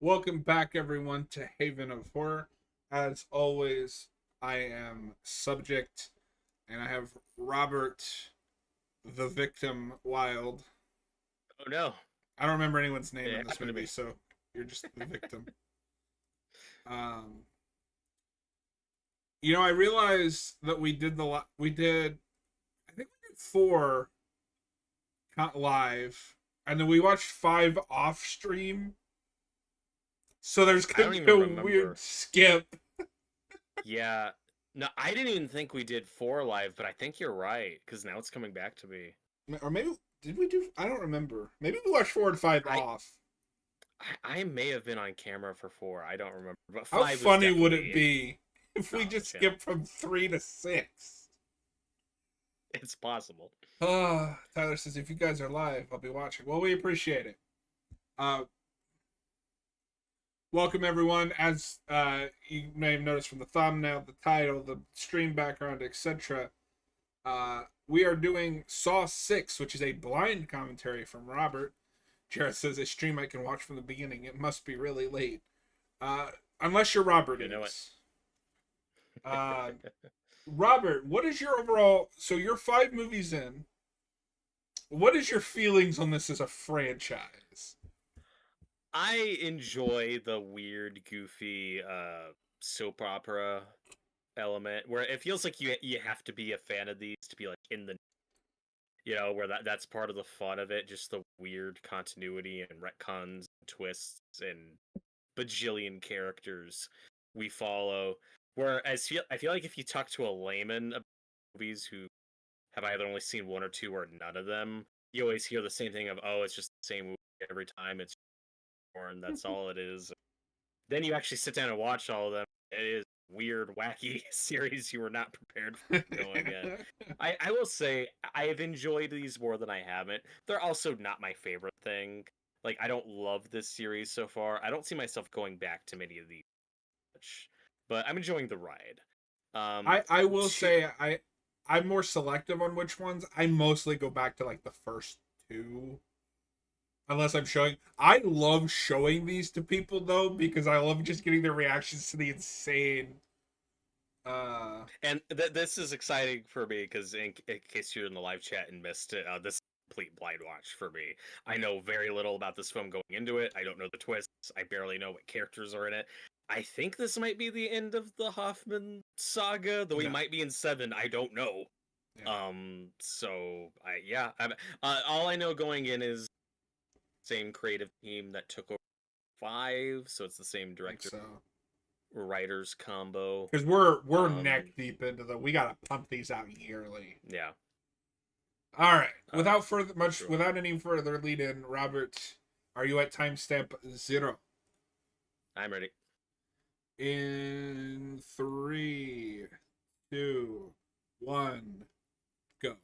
Welcome back, everyone, to Haven of Horror. As always, I am Subject, and I have Robert, the victim, Wild. Oh no, I don't remember anyone's name in it this happened to movie, me. so you're just the victim. Um, I realized that we did. I think we did four live, and then we watched five off stream. So there's I gonna don't be even a weird remember. skip. Yeah, no, I didn't even think we did four live, but I think you're right because now it's coming back to me. Or maybe did we do? I don't remember. Maybe we watched four and five I off. I may have been on camera for four. I don't remember, but How five was funny would it definitely be if we on the just channel. skipped from three to six? It's possible. Tyler says if you guys are live, I'll be watching. Well, we appreciate it. Uh, Welcome everyone. As you may have noticed from the thumbnail, the title, the stream background, etc. We are doing Saw 6, which is a blind commentary from Robert. Jared says a stream I can watch from the beginning. It must be really late. Uh, unless you're Robert, You it know what? is. Uh, Robert, what is your overall? So you're five movies in. What is your feelings on this as a franchise? I enjoy the weird, goofy soap opera element where it feels like you have to be a fan of these to be like in the where that's part of the fun of it, just the weird continuity and retcons and twists and bajillion characters we follow. Whereas I feel like if you talk to a layman about movies who have either only seen one or two or none of them, you always hear the same thing of, oh, it's just the same movie every time, it's and that's all it is. Then you actually sit down and watch all of them. It is weird, wacky series you were not prepared for going in. I will say I have enjoyed these more than I haven't. They're also not my favorite thing. Like I don't love this series so far. I don't see myself going back to many of these much, but I'm enjoying the ride. I will Two, say I'm more selective on which ones. I mostly go back to like the first two. Unless I'm showing, I love showing these to people though because I love just getting their reactions to the insane. Uh, and this is exciting for me because in case you're in the live chat and missed it, this is a complete blind watch for me. I know very little about this film going into it. I don't know the twists. I barely know what characters are in it. I think this might be the end of the Hoffman saga, though he no, might be in seven. I don't know. yeah, So all I know going in is same creative team that took over five, so it's the same I think director so. writers combo. Because we're neck Um, deep into the. We gotta pump these out yearly. yeah. All right. Uh, sure. Without any further lead in, Robert, are you at timestamp 0? I'm ready. In three, two, one, go.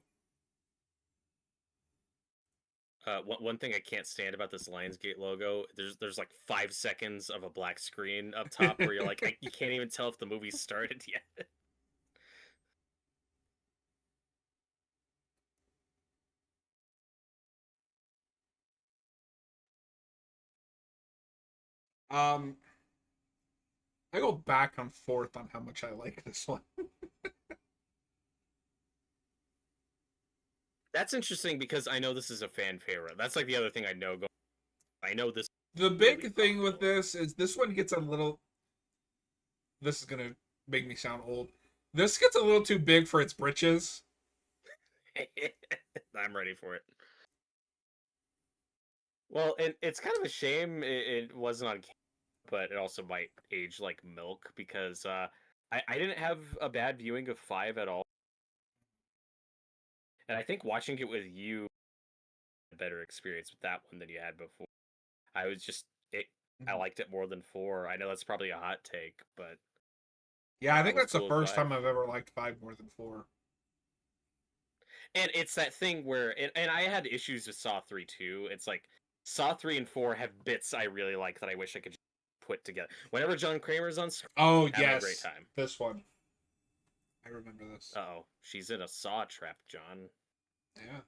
One thing I can't stand about this Lionsgate logo, there's like 5 seconds of a black screen up top where you're like, you can't even tell if the movie started yet. um, I go back and forth on how much I like this one. That's interesting because I know this is a fan favorite. That's like the other thing I know. I know this The is really big thing with popular. this is this one gets a little. This is gonna make me sound old. This gets a little too big for its britches. I'm ready for it. Well, and it's kind of a shame it wasn't on camera, but it also might age like milk because I didn't have a bad viewing of five at all. And I think watching it with you a better experience with that one than you had before. I was just it I Mhm. liked it more than four. I know that's probably a hot take, but Yeah, I I think was that's the cool with first five. time I've ever liked five more than four. And it's that thing where and I had issues with Saw 3 too. It's like Saw 3 and 4 have bits I really like that I wish I could just put together. Whenever John Kramer's on screen, Oh having a great yes, time. this one. I remember this. Uh-oh, she's in a saw trap, John. Yeah.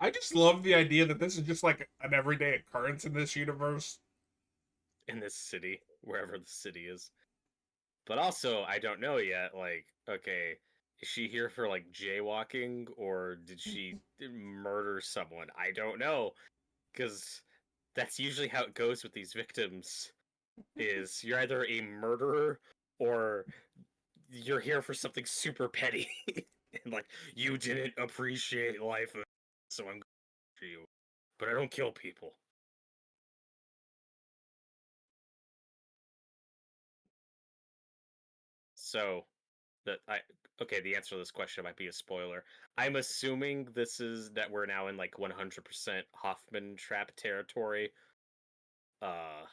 I just love the idea that this is just like an everyday occurrence in this universe. in this city, wherever the city is. But also, I don't know yet. Like, okay, is she here for like jaywalking or did she murder someone? I don't know, because that's usually how it goes with these victims. Is you're either a murderer or you're here for something super petty, and like you didn't appreciate life, so I'm going to you. But I don't kill people. So that I okay, the answer to this question might be a spoiler. I'm assuming this is that we're now in like 100% Hoffman trap territory. Uh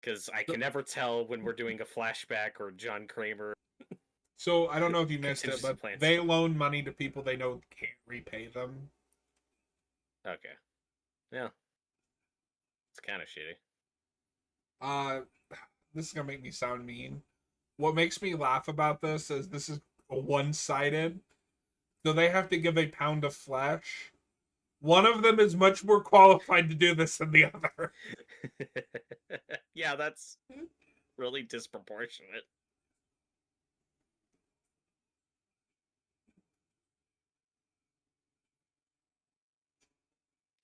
because I can never tell when we're doing a flashback or John Kramer So I don't know if you missed it, contingency but plan they stuff. loan money to people they know can't repay them. Okay. Yeah, it's kind of shitty. Uh, this is gonna make me sound mean. What makes me laugh about this is one-sided. So they have to give a pound of flesh. One of them is much more qualified to do this than the other. Yeah, that's really disproportionate.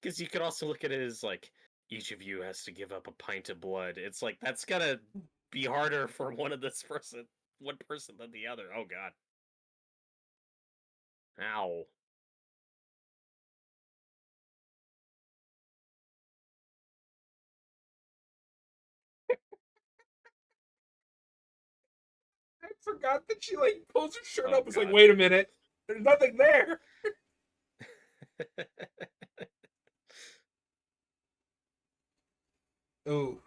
Because you could also look at it as like each of you has to give up a pint of blood. It's like that's gotta be harder for one person than the other. Oh god. Ow. I forgot that she like pulls her shirt Oh up. It's like, god. wait a minute, there's nothing there. Oh,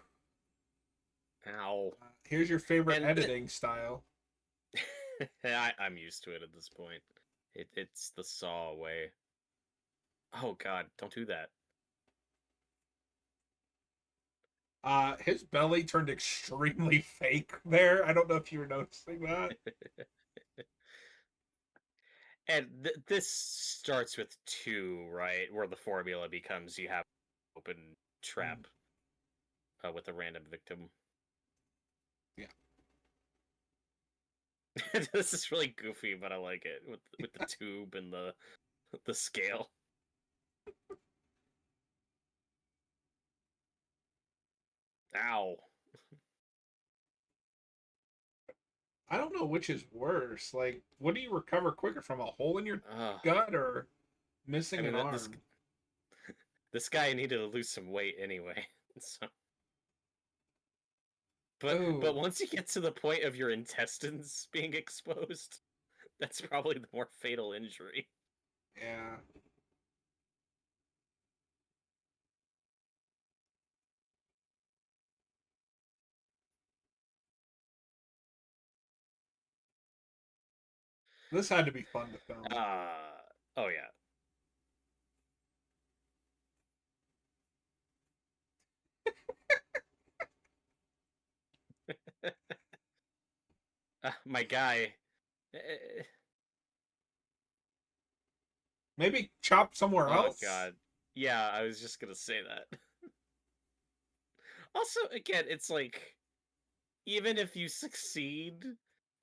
Ow. here's your favorite And editing style. I'm used to it at this point. It's the Saw way. Oh god, don't do that. His belly turned extremely fake there. I don't know if you were noticing that. And this starts with two, right? Where the formula becomes you have open Mm, trap with a random victim. yeah. This is really goofy, but I like it with the tube and the scale. Ow. I don't know which is worse. Like, what do you recover quicker from, a hole in your Uh, gut or I missing mean an that this arm? this guy needed to lose some weight anyway. So, but Oh, once you get to the point of your intestines being exposed, that's probably the more fatal injury. yeah. This had to be fun to film. Oh yeah. My guy. eh, Maybe chop somewhere Oh else. god. Yeah, I was just gonna say that. Also, again, it's like even if you succeed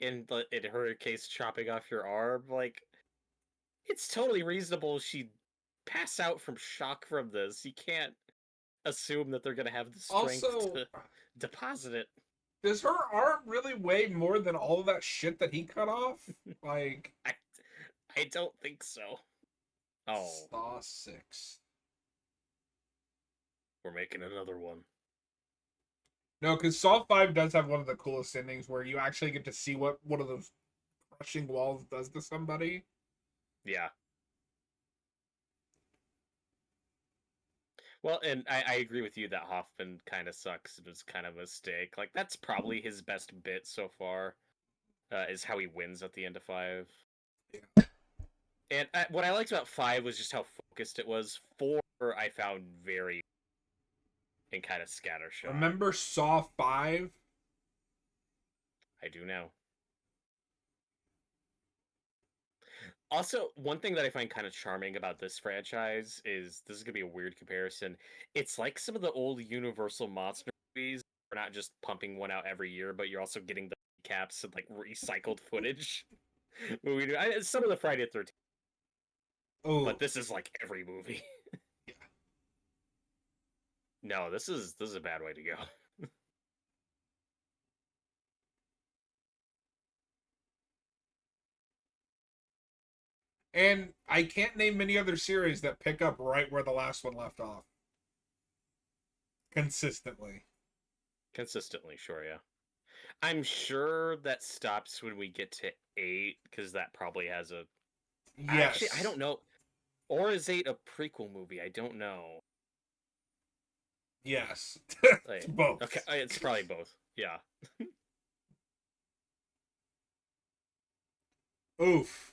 in her case chopping off your arm, like it's totally reasonable she'd pass out from shock from this. You can't assume that they're gonna have the strength Also, to deposit it. does her arm really weigh more than all of that shit that he cut off? Like, I I don't think so. Oh, Saw 6. we're making another one. No, because Saw 5 does have one of the coolest endings where you actually get to see what one of those crushing walls does to somebody. Yeah. Well, and I agree with you that Hoffman kind of sucks. It was kind of a mistake. Like that's probably his best bit so far. Is how he wins at the end of five. Yeah. And what I liked about five was just how focused it was. Four, I found very and kind of scattershot. Remember Saw 5? I do now. Also, one thing that I find kind of charming about this franchise is this is gonna be a weird comparison. It's like some of the old Universal monster movies. We're not just pumping one out every year, but you're also getting the recaps and like recycled footage. Some of the Friday 13th, Oh, but this is like every movie. yeah. No, this is a bad way to go. And I can't name many other series that pick up right where the last one left off consistently. Consistently, sure, yeah. I'm sure that stops when we get to 8 because that probably has a. Actually, I Yes. don't know. Or is 8 a prequel movie? I don't know. Yes. Like, okay, Both. it's probably both. Yeah. Oof.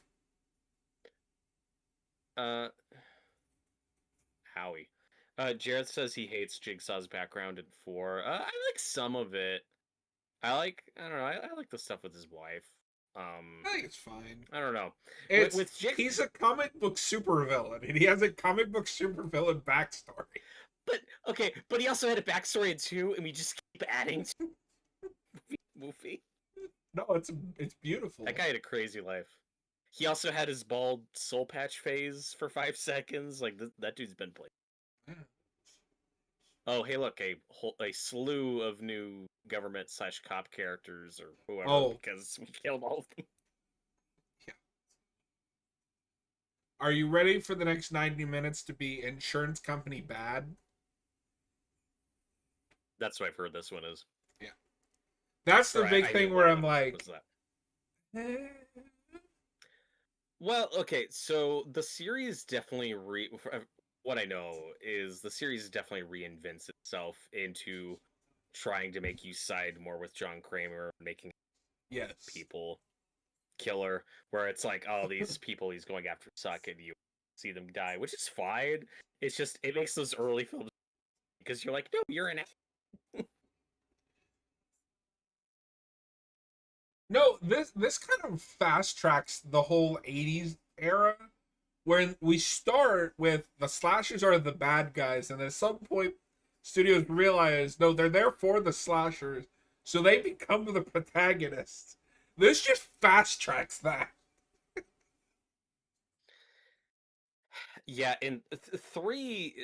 Uh, Howie. Jared says he hates Jigsaw's background in 4. I like some of it. I don't know. I like the stuff with his wife. Um, I think it's fine. I don't know. It's With Jig, he's a comic book supervillain, and he has a comic book supervillain backstory. but okay, but he also had a backstory in 2, and we just keep adding to the movie. No, it's beautiful. That guy had a crazy life. He also had his bald soul patch phase for 5 seconds. Like that dude's been played. Yeah. Oh, hey, look, a slew of new government / cop characters or whoever Oh, because we killed all of them. yeah. Are you ready for the next 90 minutes to be insurance company bad? That's what I've heard this one is. Yeah. That's the Or big I knew thing where one of I'm them like, was that. eh. Well, okay, so the series definitely what I know is the series definitely reinvents itself into trying to make you side more with John Kramer, making Yes. people killer, where it's like, oh, these people he's going after suck, and you see them die, which is fine. It's just it makes those early films because you're like, no, you're an. No, this kind of fast tracks the whole 80s era where we start with the slashers are the bad guys, and at some point studios realize no, they're there for the slashers, so they become the protagonists. This just fast tracks that. Yeah, and 3,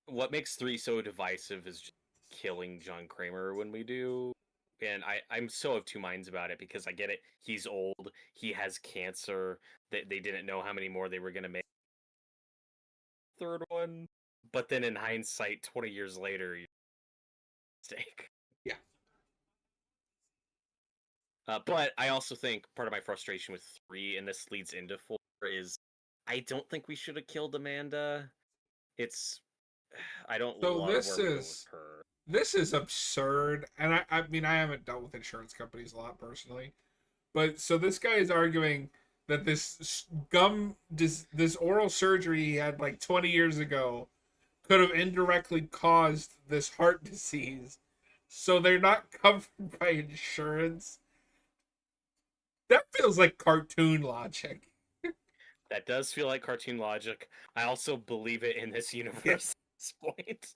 what makes 3 so divisive is just killing John Kramer when we do. And I'm so of two minds about it because I get it. He's old. He has cancer. They didn't know how many more they were going to make. Third one. But then in hindsight, 20 years later, you mistake. Yeah. But I also think part of my frustration with 3, and this leads into 4, is I don't think we should have killed Amanda. It's I don't So love where we go with her. this is absurd, and I mean I haven't dealt with insurance companies a lot personally, but so this guy is arguing that this oral surgery he had like 20 years ago could have indirectly caused this heart disease, so they're not covered by insurance. That feels like cartoon logic. That does feel like cartoon logic. I also believe it in this universe Yeah. at this point.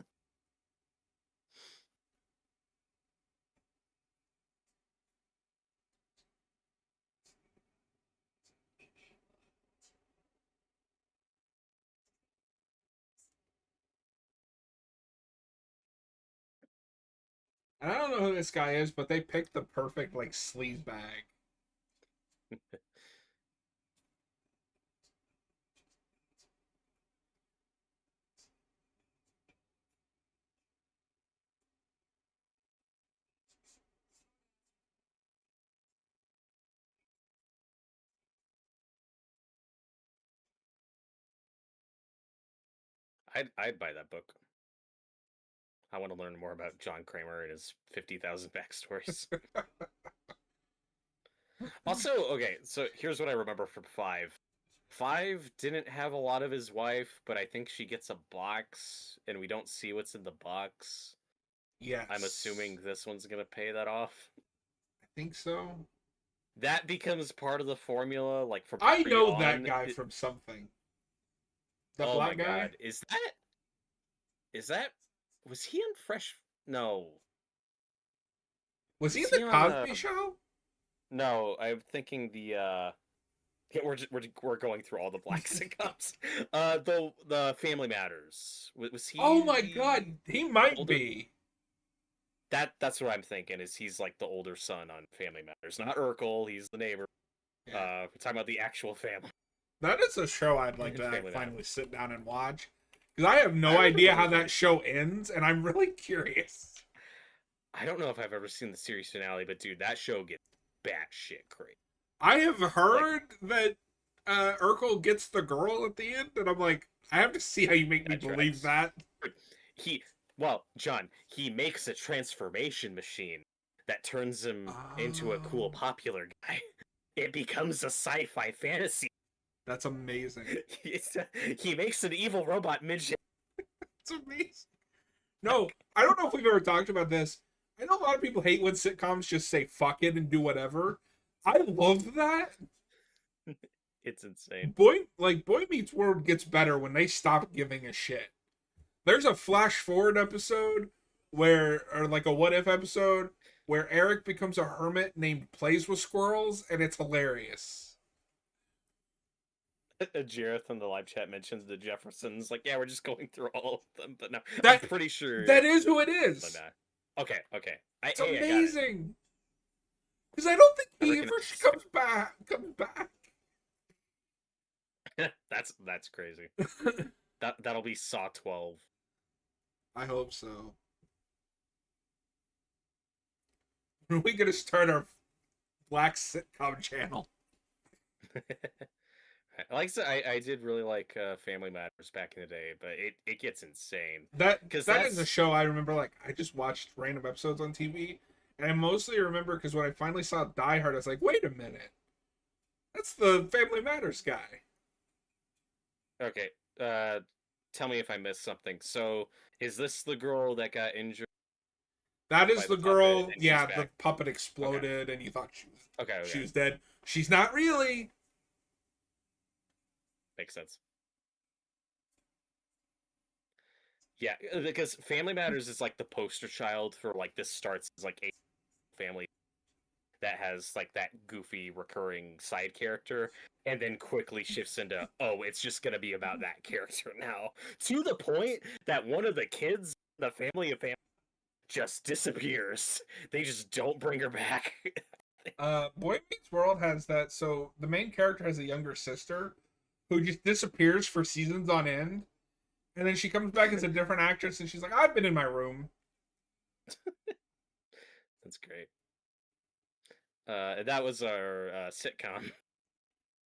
And I don't know who this guy is, but they picked the perfect like sleaze bag. I'd buy that book. I want to learn more about John Kramer and his 50,000 backstories. Also, okay, so here's what I remember from 5. 5 didn't have a lot of his wife, but I think she gets a box, and we don't see what's in the box. Yes. I'm assuming this one's gonna pay that off. I think so. that becomes part of the formula, like from I early know that on. guy from something. That Oh my black guy. god, is that was he on Fresh? No, Was he in was the he on Cosby Show? No, I'm thinking the yeah, we're going through all the black sitcoms. The Family Matters. Was Oh he my god, the he might older? be. That's what I'm thinking. Is he's like the older son on Family Matters, not Urkel. He's the neighbor. Yeah. We're talking about the actual family That is a show I'd like in to Family finally Matters. sit down and watch. Because I have no I idea remember how it that being. show ends, and I'm really curious. I don't know if I've ever seen the series finale, but dude, that show gets batshit crazy. I have Like heard that Urkel gets the girl at the end, and I'm like, I have to see how you make me that believe tracks. that. He well, John, he makes a transformation machine that turns him into a cool Oh, popular guy. It becomes a sci-fi fantasy. that's amazing. He makes an evil robot midget. It's amazing. No, I don't know if we've ever talked about this. I know a lot of people hate when sitcoms just say fuck it and do whatever. I love that. It's insane. Boy Meets World gets better when they stop giving a shit. There's a flash forward episode or like a what if episode where Eric becomes a hermit named Plays with Squirrels, and it's hilarious. Jareth in the live chat mentions the Jeffersons. Like, yeah, we're just going through all of them, but no, I'm That pretty sure. that is who it But is. okay, okay. It's Hey, I got it. amazing. Because I don't think I he ever recognize. comes back. Comes back. That's crazy. That'll be Saw 12. I hope so. When are we gonna start our black sitcom channel? Like I said, I did really like Family Matters back in the day, but it gets insane That because that is a that's show I remember. Like I just watched random episodes on TV, and I mostly remember because when I finally saw Die Hard, I was like, wait a minute, that's the Family Matters guy. okay. Tell me if I missed something. So is this the girl that got injured That is by the the puppet girl. and she's Yeah, the back? puppet Okay, exploded, and you thought okay, she okay, was dead. She's not really. makes sense. Yeah, because Family Matters is like the poster child for like this starts as like a family that has like that goofy recurring side character and then quickly shifts into it's just going to be about that character now to the point that one of the kids the family just disappears. They just don't bring her back. Boy Meets World has that. So the main character has a younger sister who just disappears for seasons on end, and then she comes back as a different actress, and she's like, "I've been in my room." That's great. That was our sitcom.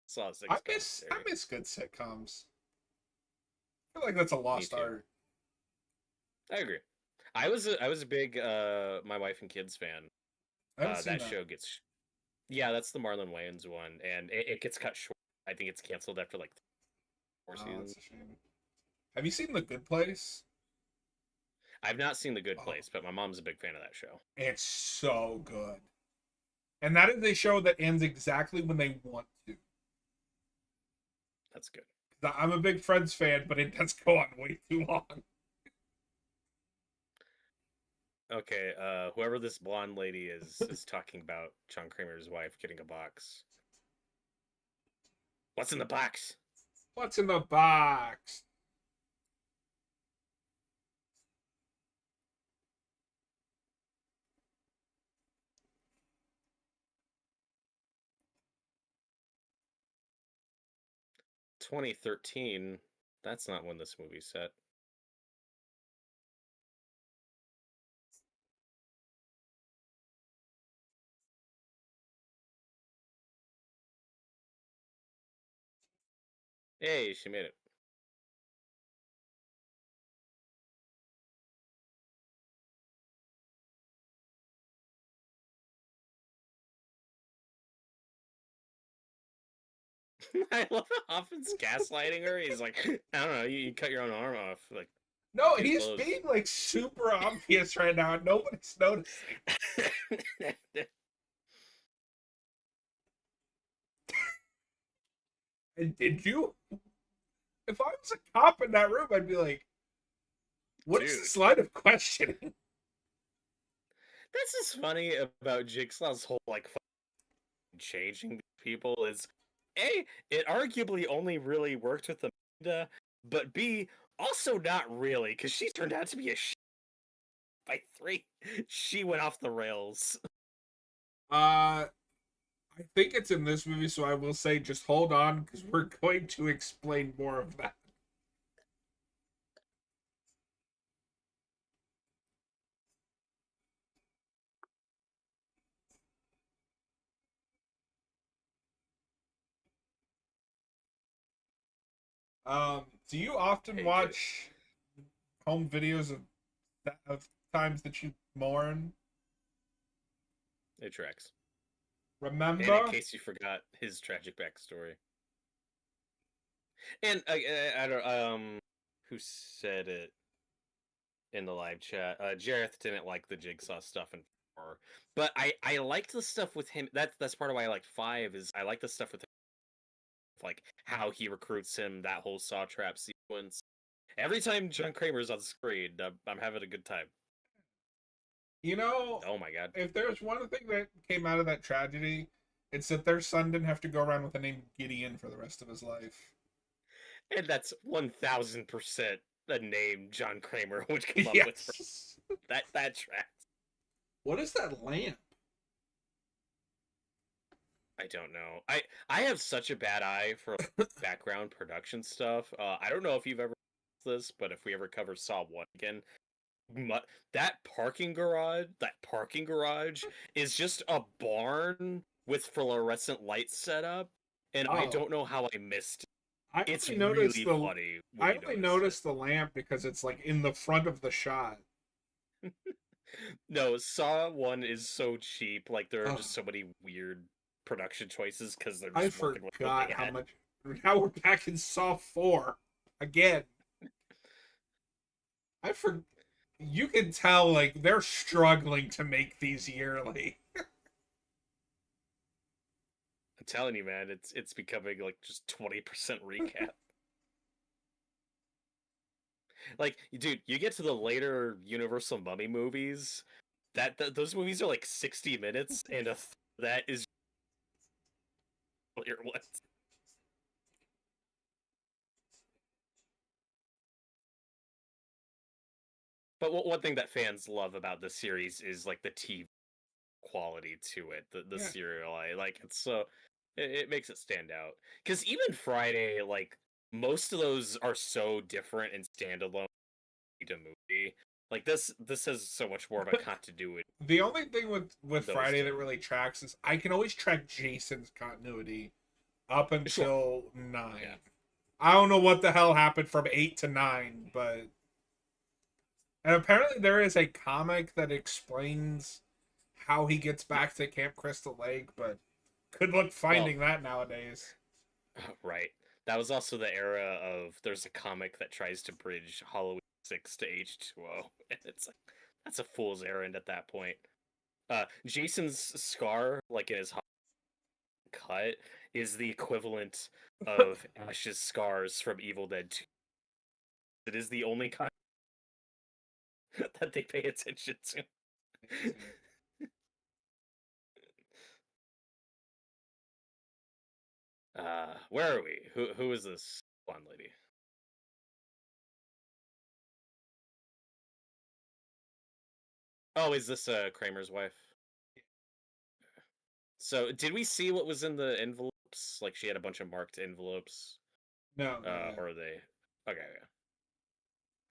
Saw six I commentary. miss good sitcoms. I feel like that's a Me lost too. art. I agree. I was a big My Wife and Kids fan. I haven't seen That that. show gets yeah, that's the Marlon Wayans one, and it gets cut short. I think it's canceled after like 4 Oh, seasons. that's a shame. Have you seen The Good Place? I've not seen The Good Oh, Place, but my mom's a big fan of that show. it's so good. And that is a show that ends exactly when they want to. That's good. I'm a big Friends fan, but it does go on way too long. Okay, whoever this blonde lady is talking about John Kramer's wife getting a box. What's in the box? What's in the box? "2013. That's not when this movie's set. Hey, she made it. I love how Hoffman's gaslighting her. He's like, I don't know, you cut your own arm off. Like, No, case he's closed. being like super obvious right now, and nobody's noticing. And did you? If I was a cop in that room, I'd be like, what is Dude, this line of questioning? this is funny about Jigsaw's whole like changing people is A, it arguably only really worked with Amanda, but B, also not really, because she turned out to be a by 3. She went off the rails. I think it's in this movie, so I will say just hold on because we're going to explain more of that. Do you often Hey, get it. watch home videos of times that you mourn? It tracks. And in Remember? case you forgot his tragic backstory. And I don't who said it in the live chat. Jareth didn't like the Jigsaw stuff in 4, but I liked the stuff with him. That's part of why I like 5 is I like the stuff with him, like how he recruits him, that whole Saw Trap sequence. Every time John Kramer's on screen, I'm having a good time. You know, Oh my god. if there's one thing that came out of that tragedy, it's that their son didn't have to go around with the name Gideon for the rest of his life. And that's 1000% a name John Kramer would come up with for Yes. that tracks. What is that lamp? I don't know. I have such a bad eye for background production stuff. I don't know if you've ever this, but if we ever cover Saw 1 again, that parking garage is just a barn with fluorescent lights set up, and I Oh, don't know how I missed it. I It's only noticed really the funny when I you only notice it. noticed the lamp because it's like in the front of the shot. No, Saw 1 is so cheap. Like, there are Oh, just so many weird production choices because they're I just working with what forgot they how had. much. Now we're back in Saw 4 again. I for You can tell like they're struggling to make these yearly. I'm telling you, man, it's becoming like just 20% recap. Like, dude, you get to the later Universal Mummy movies, those movies are like 60 minutes, and that is clear what. But one thing that fans love about the series is like the TV quality to it, the Yeah. serial. I like it's so it makes it stand out. Because even Friday, like most of those are so different and standalone to movie. Like this has so much more of a continuity. The only thing with Those Friday that two, really tracks is I can always track Jason's continuity up sure, until yeah. 9. I don't know what the hell happened from 8 to 9, but and apparently there is a comic that explains how he gets back to Camp Crystal Lake, but good luck Well, finding that nowadays. right. That was also the era of there's a comic that tries to bridge Halloween 6 to H2O, and it's like that's a fool's errand at that point. Jason's scar, like in his cut, is the equivalent of Ash's scars from Evil Dead 2. It is the only kind that they pay attention to. Amazing. Where are we? Who is this blonde lady? Oh, is this Kramer's wife? So, did we see what was in the envelopes? Like, she had a bunch of marked envelopes. No, not yet. Or are they? Okay, yeah.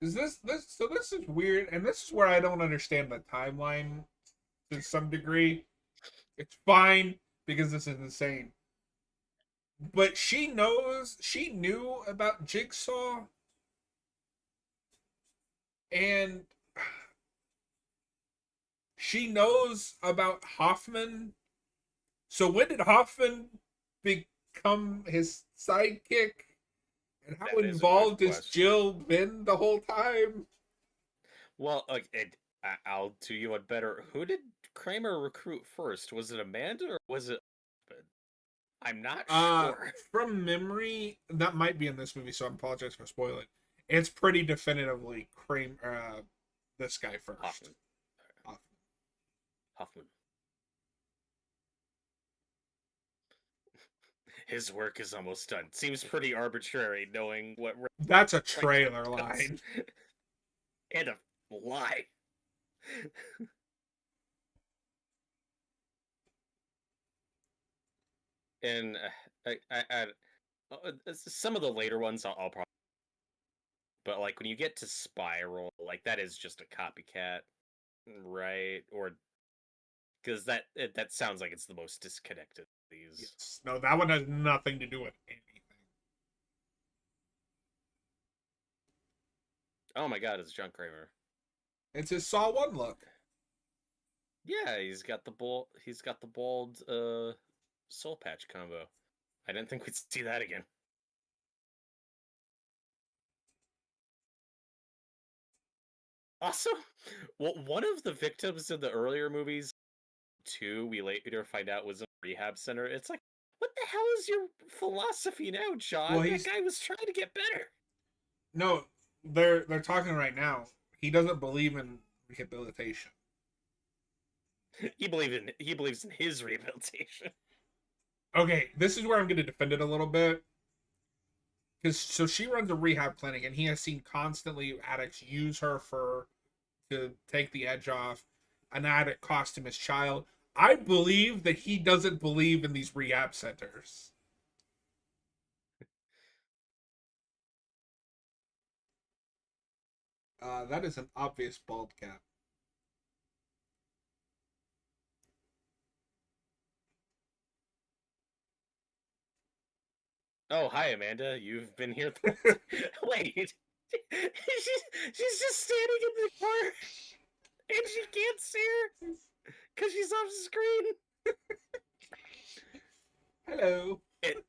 Is this is weird, and this is where I don't understand the timeline to some degree. It's fine because this is insane. But she knew about Jigsaw, and she knows about Hoffman. So when did Hoffman become his sidekick? And how That is a good involved has question. Jill been the whole time? Well, I'll do you one better. Who did Kramer recruit first? Was it Amanda or was it? I'm not Uh, sure. from memory, that might be in this movie, so I apologize for spoiling. It's pretty definitively this guy first. Hoffman. Hoffman. His work is almost done. Seems pretty arbitrary, knowing what That's a right trailer does. line. And a lie. And some of the later ones I'll probably, but like when you get to Spiral, like that is just a copycat, right? Or because that sounds like it's the most disconnected of these. Yes. No, that one has nothing to do with anything. Oh my God, it's John Kramer. It's his Saw 1 look. Yeah, he's got the bald soul patch combo. I didn't think we'd see that again. Also, well, one of the victims in the earlier movies, too, we later find out was a rehab center. It's like, what the hell is your philosophy now, Well, John? That he's guy was trying to get better. no, they're talking right now. He doesn't believe in rehabilitation. He believes in his rehabilitation. Okay, this is where I'm going to defend it a little bit. Because so she runs a rehab clinic, and he has seen constantly addicts use her to take the edge off. An addict cost him his child. I believe that he doesn't believe in these rehab centers. That is an obvious bald cap. Oh, hi, Amanda. You've been here. Wait, she's just standing in the car, and she can't see her because she's off screen. Hello. It,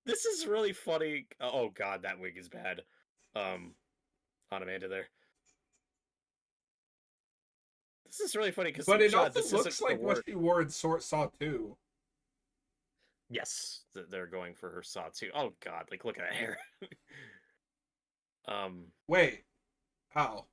this is really funny. Oh God, that wig is bad. On Amanda there. This is really funny because, But it John, also this isn't looks the like what word. she wore in Saw 2. Yes, they're going for her Saw too. Oh God, like look at that hair. Wait. Oh.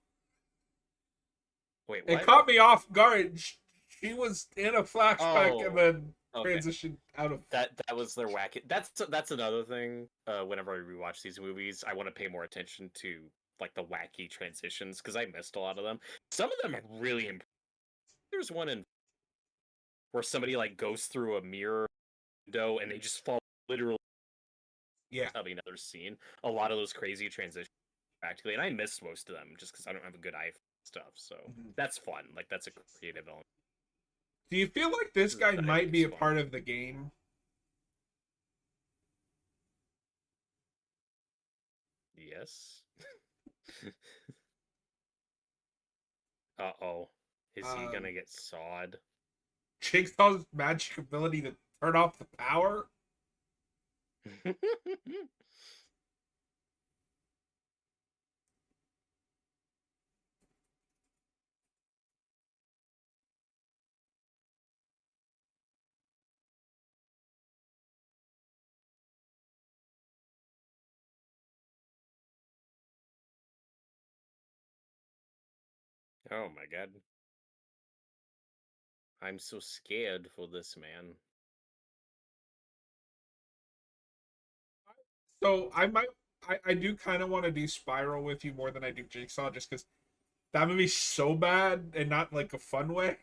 Wait, It what? caught me off guard. She was in a flashback and Oh, then okay. transitioned out of. That was their wacky. That's another thing. Whenever I rewatch these movies, I want to pay more attention to like the wacky transitions because I missed a lot of them. Some of them are really impressive. There's one in where somebody like goes through a mirror window and they just fall literally Yeah. out of another scene. A lot of those crazy transitions practically, and I missed most of them just because I don't have a good eye for stuff. So that's fun. Like that's a creative element. Do you feel like this guy That I might think be is a fun. part of the game? Yes. Uh-oh. Is he Um, gonna get sawed? Jigsaw's magic ability to turn off the power? Oh my God. I'm so scared for this man. So I do kind of want to do Spiral with you more than I do Jigsaw, just because that movie's so bad and not like a fun way.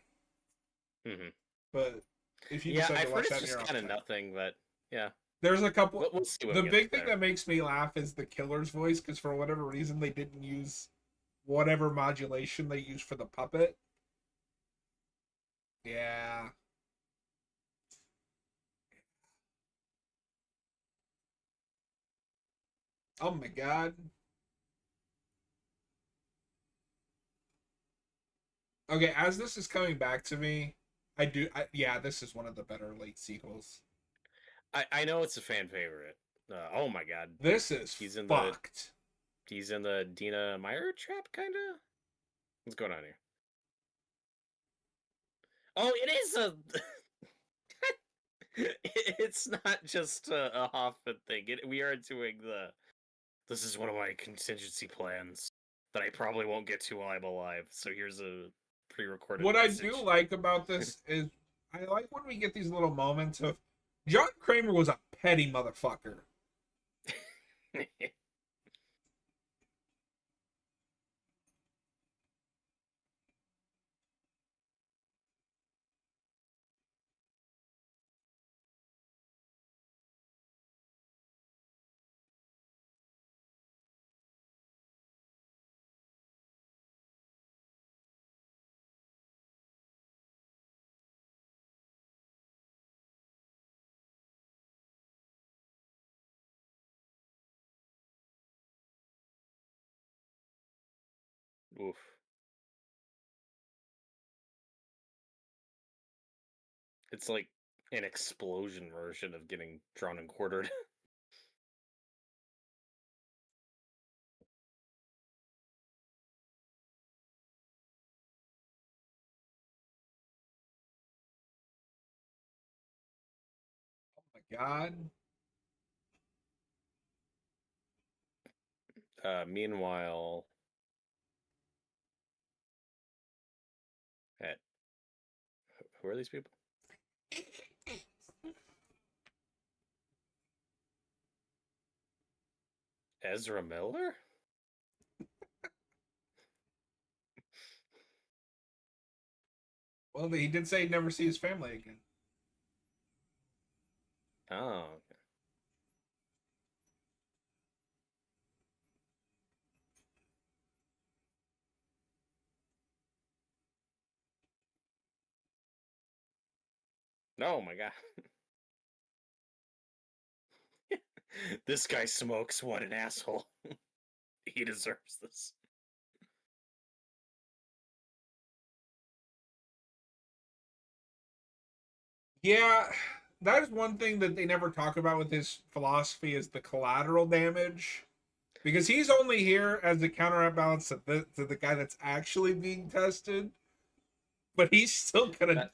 Hmm. But if you Yeah, decide to I've heard watch it's that in just your off kind of time, nothing, but yeah. there's a couple. We'll see when The we get big thing there. that makes me laugh is the killer's voice, because for whatever reason they didn't use whatever modulation they used for the puppet. Yeah. Oh my god. Okay, as this is coming back to me, yeah, this is one of the better late sequels. I know it's a fan favorite. Oh my God. This is He's in the fucked. he's in the Dina Meyer trap, kinda? What's going on here? Oh, it is a It's not just a Hoffman thing. We are doing the. This is one of my contingency plans that I probably won't get to while I'm alive. So here's a pre-recorded What I message. do like about this is I like when we get these little moments of John Kramer was a petty motherfucker. Oof. It's like an explosion version of getting drawn and quartered. Oh my god. Meanwhile, at who are these people? Ezra Miller? Well, he did say he'd never see his family again. Oh, okay. Oh my god. This guy smokes. What an asshole. He deserves this. Yeah, that is one thing that they never talk about with his philosophy is the collateral damage. Because he's only here as a counterbalance to the guy that's actually being tested, but he's still gonna.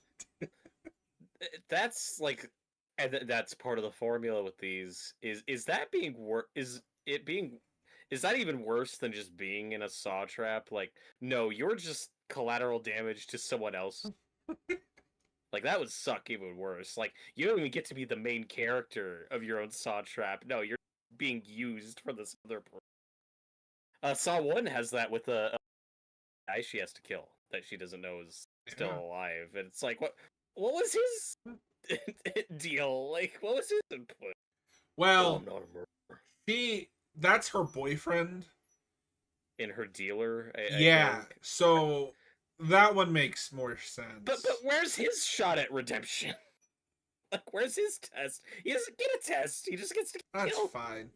That's like, and that's part of the formula with these. Is that being Is it being? Is that even worse than just being in a saw trap? Like, no, you're just collateral damage to someone else. Like that would suck even worse. Like you don't even get to be the main character of your own saw trap. No, you're being used for this other person. Saw One has that with a guy she has to kill that she doesn't know is still Yeah. alive, and it's like, what was his deal? Like, what was his input? Oh, Well, I'm not a murderer. that's her boyfriend. In her dealer, I Yeah, think. so that one makes more But sense. where's his shot at redemption? Like, where's his test? He doesn't get a test. He just gets to get That's killed. fine.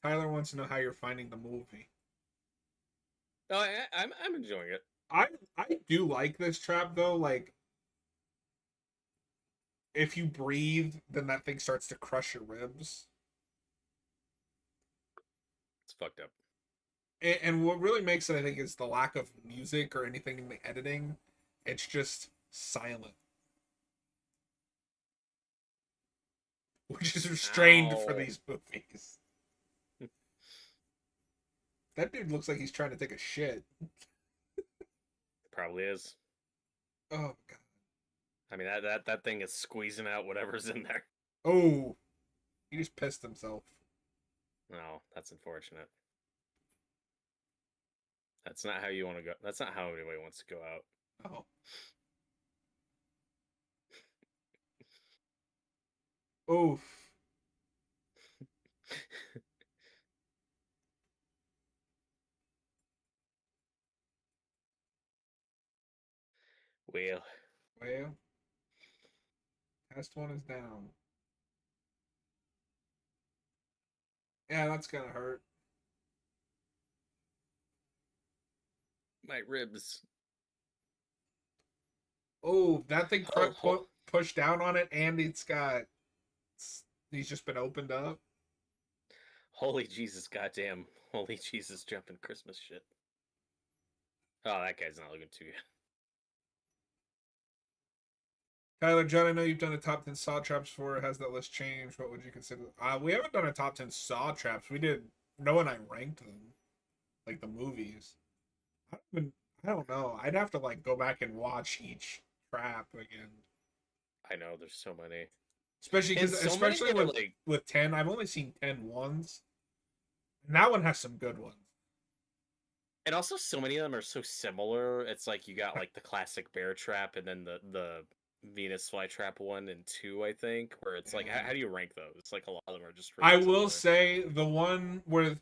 Tyler wants to know how you're finding the movie. No, I'm enjoying it. I I do like this trap though. Like if you breathe, then that thing starts to crush your ribs. It's fucked up. And what really makes it, I think, is the lack of music or anything in the editing. It's just silent, which is restrained for Ow. these movies. That dude looks like he's trying to take a shit. Probably is. Oh god. I mean, that thing is squeezing out whatever's in there. Oh, he just pissed himself. No, that's unfortunate. That's not how you want to go. That's not how anybody wants to go out. Oh. Oof. Well, Well, test one is down. Yeah, that's gonna hurt. my ribs. Oh, that thing Oh, pushed down on it, and he's just been opened up. holy Jesus, goddamn. Holy Jesus, jumping Christmas shit. Oh, that guy's not looking too good. Tyler, John, I know you've done a top 10 Saw Traps before. Has that list changed? What would you consider? We haven't done a top 10 Saw Traps. We did. No, and I ranked them, like the movies. I don't, even, I don't know. I'd have to like go back and watch each trap again. I know there's so many, Especially and because, so many especially are like, with 10, I've only seen 10 once, and that one has some good ones. and also so many of them are so similar. It's like you got like the classic bear trap, and then the Venus flytrap 1 and 2, I think, where it's like, Yeah. how do you rank those? It's like a lot of them are just I really will similar. say the one where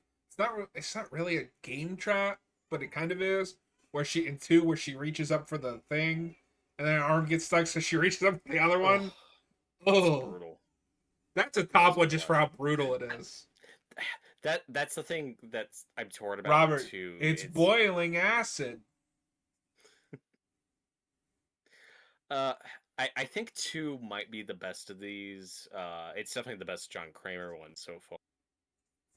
it's not really a game trap, but it kind of is. Where she in two, where she reaches up for the thing, and then her arm gets stuck, so she reaches up for the other one. It's Oh, brutal. that's a That top was one just for how brutal. brutal it is. That's the thing that's I'm torn about with Robert, 2. it's It's boiling acid. uh I think 2 might be the best of these. It's definitely the best John Kramer one so far.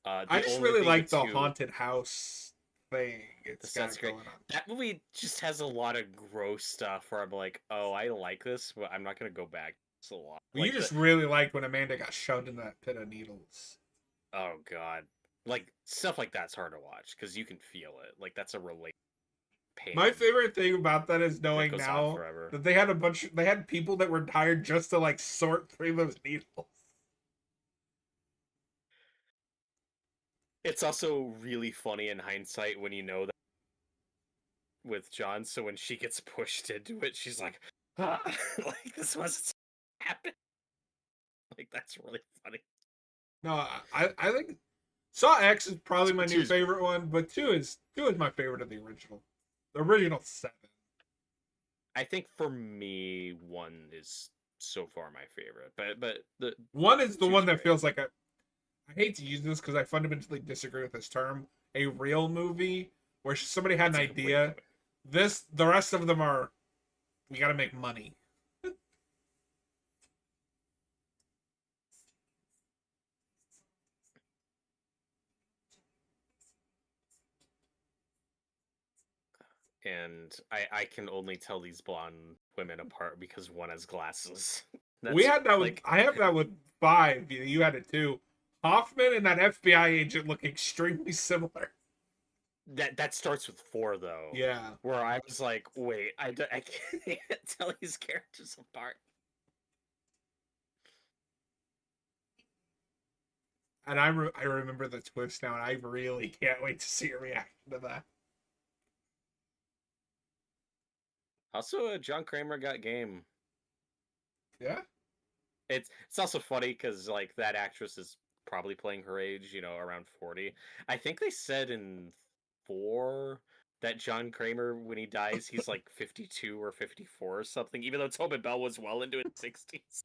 I The just only really thing like with the 2, haunted house thing the it's set's got great. going on. That movie just has a lot of gross stuff where I'm like, oh, I like this, but I'm not gonna go back. It's a lot. Well, you Like the just really liked when Amanda got shoved in that pit of needles. oh god, like stuff like that's hard to watch because you can feel it. Like that's a relate pain My favorite thing about that is that knowing goes on now forever. that they had people that were hired just to like sort through those needles. It's also really funny in hindsight when you know that with John. So when she gets pushed into it, she's like, ah, like this must happen. Like that's really funny. No, I think Saw X is probably my new Two's favorite one, but two is my favorite of the original. The original seven. I think for me, 1 is so far my favorite, but the One is the two's one that great. feels like a. I hate to use this because I fundamentally disagree with this term. A real movie where somebody had It's an a good way to idea. put it. The rest of them are we got to make money. And I can only tell these blonde women apart because one has glasses. We That's had that with like I have that with five. You had it too. Hoffman and that FBI agent look extremely similar. that starts with 4 though, Yeah, where I was like, wait, I can't tell these characters apart. and I remember the twist now, and I really can't wait to see your reaction to that. Also, John Kramer got game. Yeah, It's also funny because like that actress is probably playing her age, around 40. I think they said in 4 that John Kramer, when he dies, he's like 52 or 54 or something, even though Tobin Bell was well into his 60s.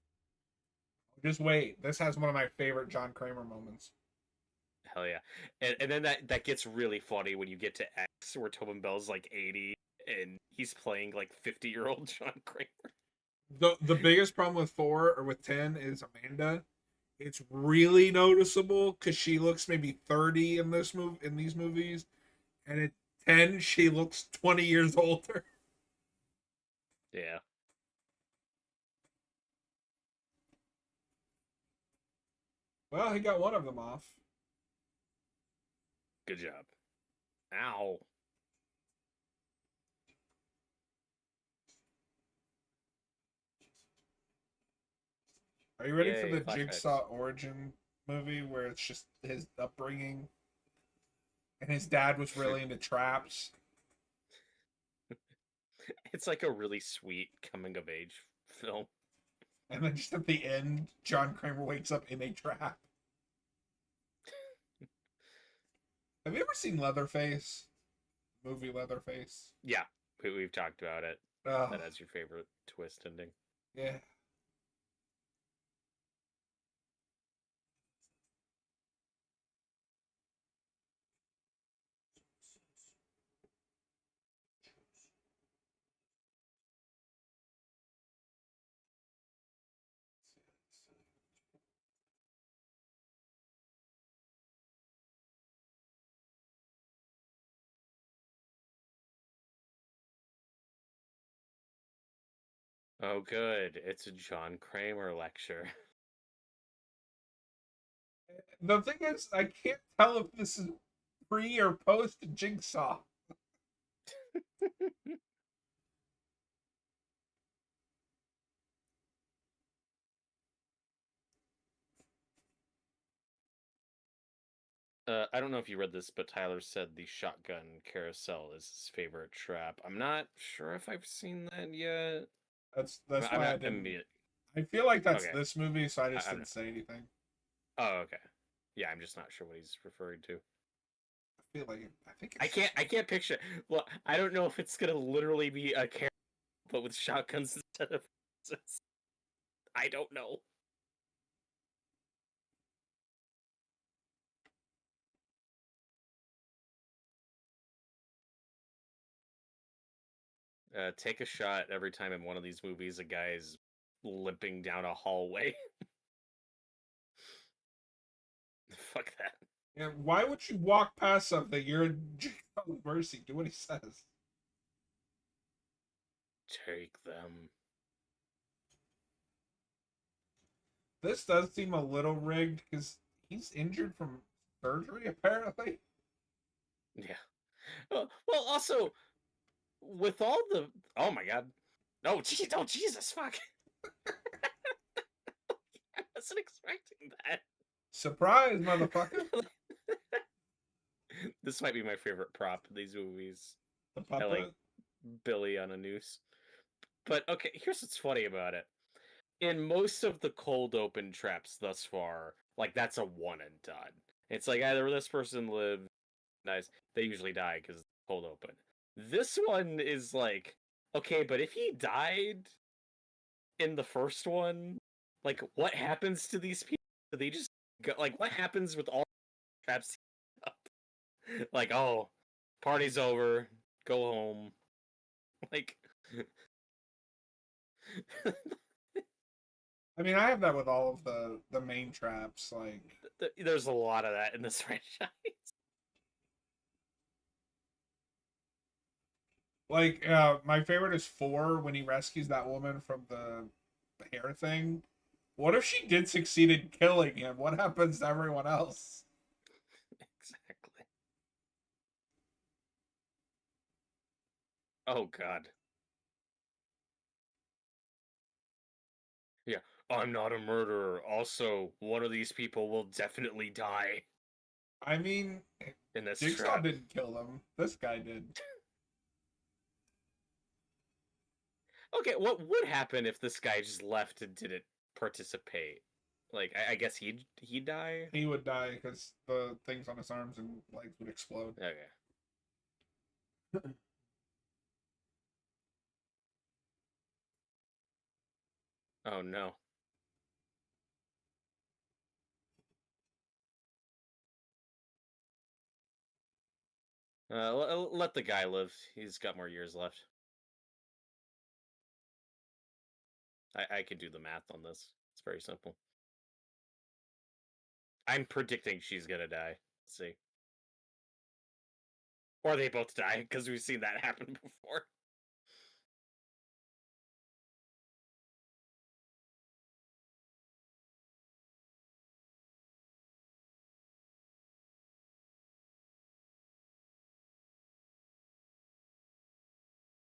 just wait. This has one of my favorite John Kramer moments. Hell yeah. And then that gets really funny when you get to X, where Tobin Bell's like 80 and he's playing like 50-year-old John Kramer. The biggest problem with four or with 10 is Amanda. It's really noticeable because she looks maybe 30 in these movies, and at 10 she looks 20 years older. Yeah. Well, he got one of them off. Good job. Ow. Are you ready for Yay, the flashbacks. Jigsaw origin movie where it's just his upbringing and his dad was really into traps? It's like a really sweet coming of age film. And then just at the end, John Kramer wakes up in a trap. Have you ever seen Leatherface? Movie Leatherface? Yeah, we've talked about it. Oh, That has your favorite twist ending. yeah. Oh, good. It's a John Kramer lecture. The thing is, I can't tell if this is pre or post Jigsaw. I don't know if you read this, but Tyler said the shotgun carousel is his favorite trap. I'm not sure if I've seen that yet. That's I'm why I not didn't. immediate. I feel like that's Okay. this movie, so I just I'm didn't not. say anything. Oh, okay. Yeah, I'm just not sure what he's referring to. I feel like I think I it's can't. I can't picture. Well, I don't know if it's gonna literally be a carousel, but with shotguns instead of. I don't know. Take a shot every time in one of these movies a guy is limping down a hallway. Fuck that. Yeah, why would you walk past something? You're in Jigsaw's mercy. Do what he says. Take them. This does seem a little rigged because he's injured from surgery, apparently. Yeah. Well, also with all the. Oh my god. No, oh Jesus, fuck. I wasn't expecting that. Surprise, motherfucker! This might be my favorite prop in these movies. The I puppet. like Billy on a noose. But okay, here's what's funny about it. In most of the cold open traps thus far, like that's a one and done. It's like either this person lives, nice. They usually die because it's cold open. This one is like, okay, but if he died in the first one, like what happens to these people? Do they just go, like what happens with all traps? Like, oh, party's over, go home. Like I mean, I have that with all of the main traps. Like, there's a lot of that in this franchise. My favorite is 4 when he rescues that woman from the hair thing. What if she did succeed in killing him? What happens to everyone else? Exactly. Oh god. Yeah, I'm not a murderer. Also, one of these people will definitely die I mean, in this Jigsaw trap. didn't kill them. This guy did. Okay, what would happen if this guy just left and didn't participate? Like, I guess he'd die. He would die because the things on his arms and legs would explode. Okay. Oh no. Let the guy live. He's got more years left. I could do the math on this. It's very simple. I'm predicting she's gonna die. Let's see. Or they both die, because we've seen that happen before.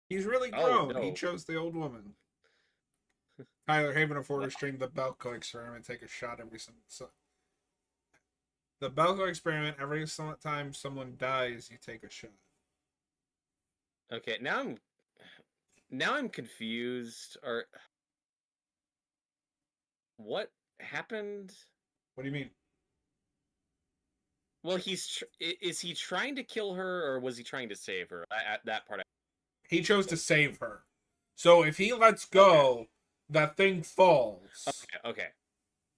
He's really Oh grown. He no. chose the old woman. Tyler Haven of Order streamed the Belko experiment. Take a shot every so the Belko experiment. Every time someone dies, you take a shot. Okay, now I'm confused. Or what happened? What do you mean? Well, is he trying to kill her, or was he trying to save her? That part. He chose to save her. So if he lets go, Okay. that thing falls. Okay.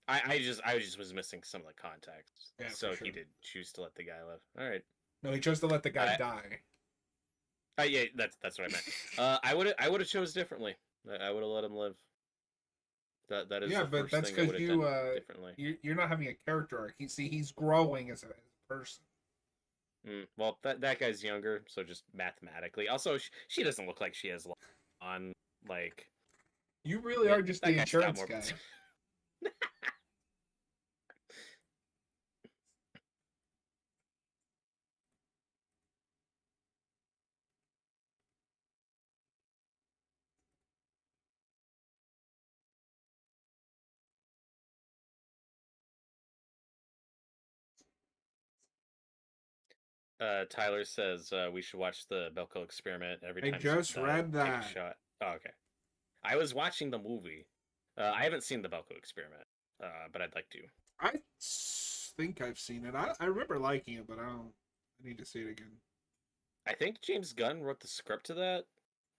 I just was missing some of the context. Yeah, So for sure. he did choose to let the guy live. All right. No, he chose to let the guy die. Yeah, that's what I meant. I would have chose differently. I would have let him live. That is Yeah, the but first that's thing I would because have done differently. you're not having a character arc. He's growing as a person. Well, that guy's younger, so just mathematically. Also, she doesn't look like she has on like. You really Yeah, are just that the guy's got insurance more. guy. Tyler says we should watch the Belko experiment every I time someone just died. read Take a that. shot. Oh, okay. I was watching the movie. I haven't seen the Belko experiment, but I'd like to. Think I've seen it. I remember liking it, but I don't. I need to see it again. I think James Gunn wrote the script to that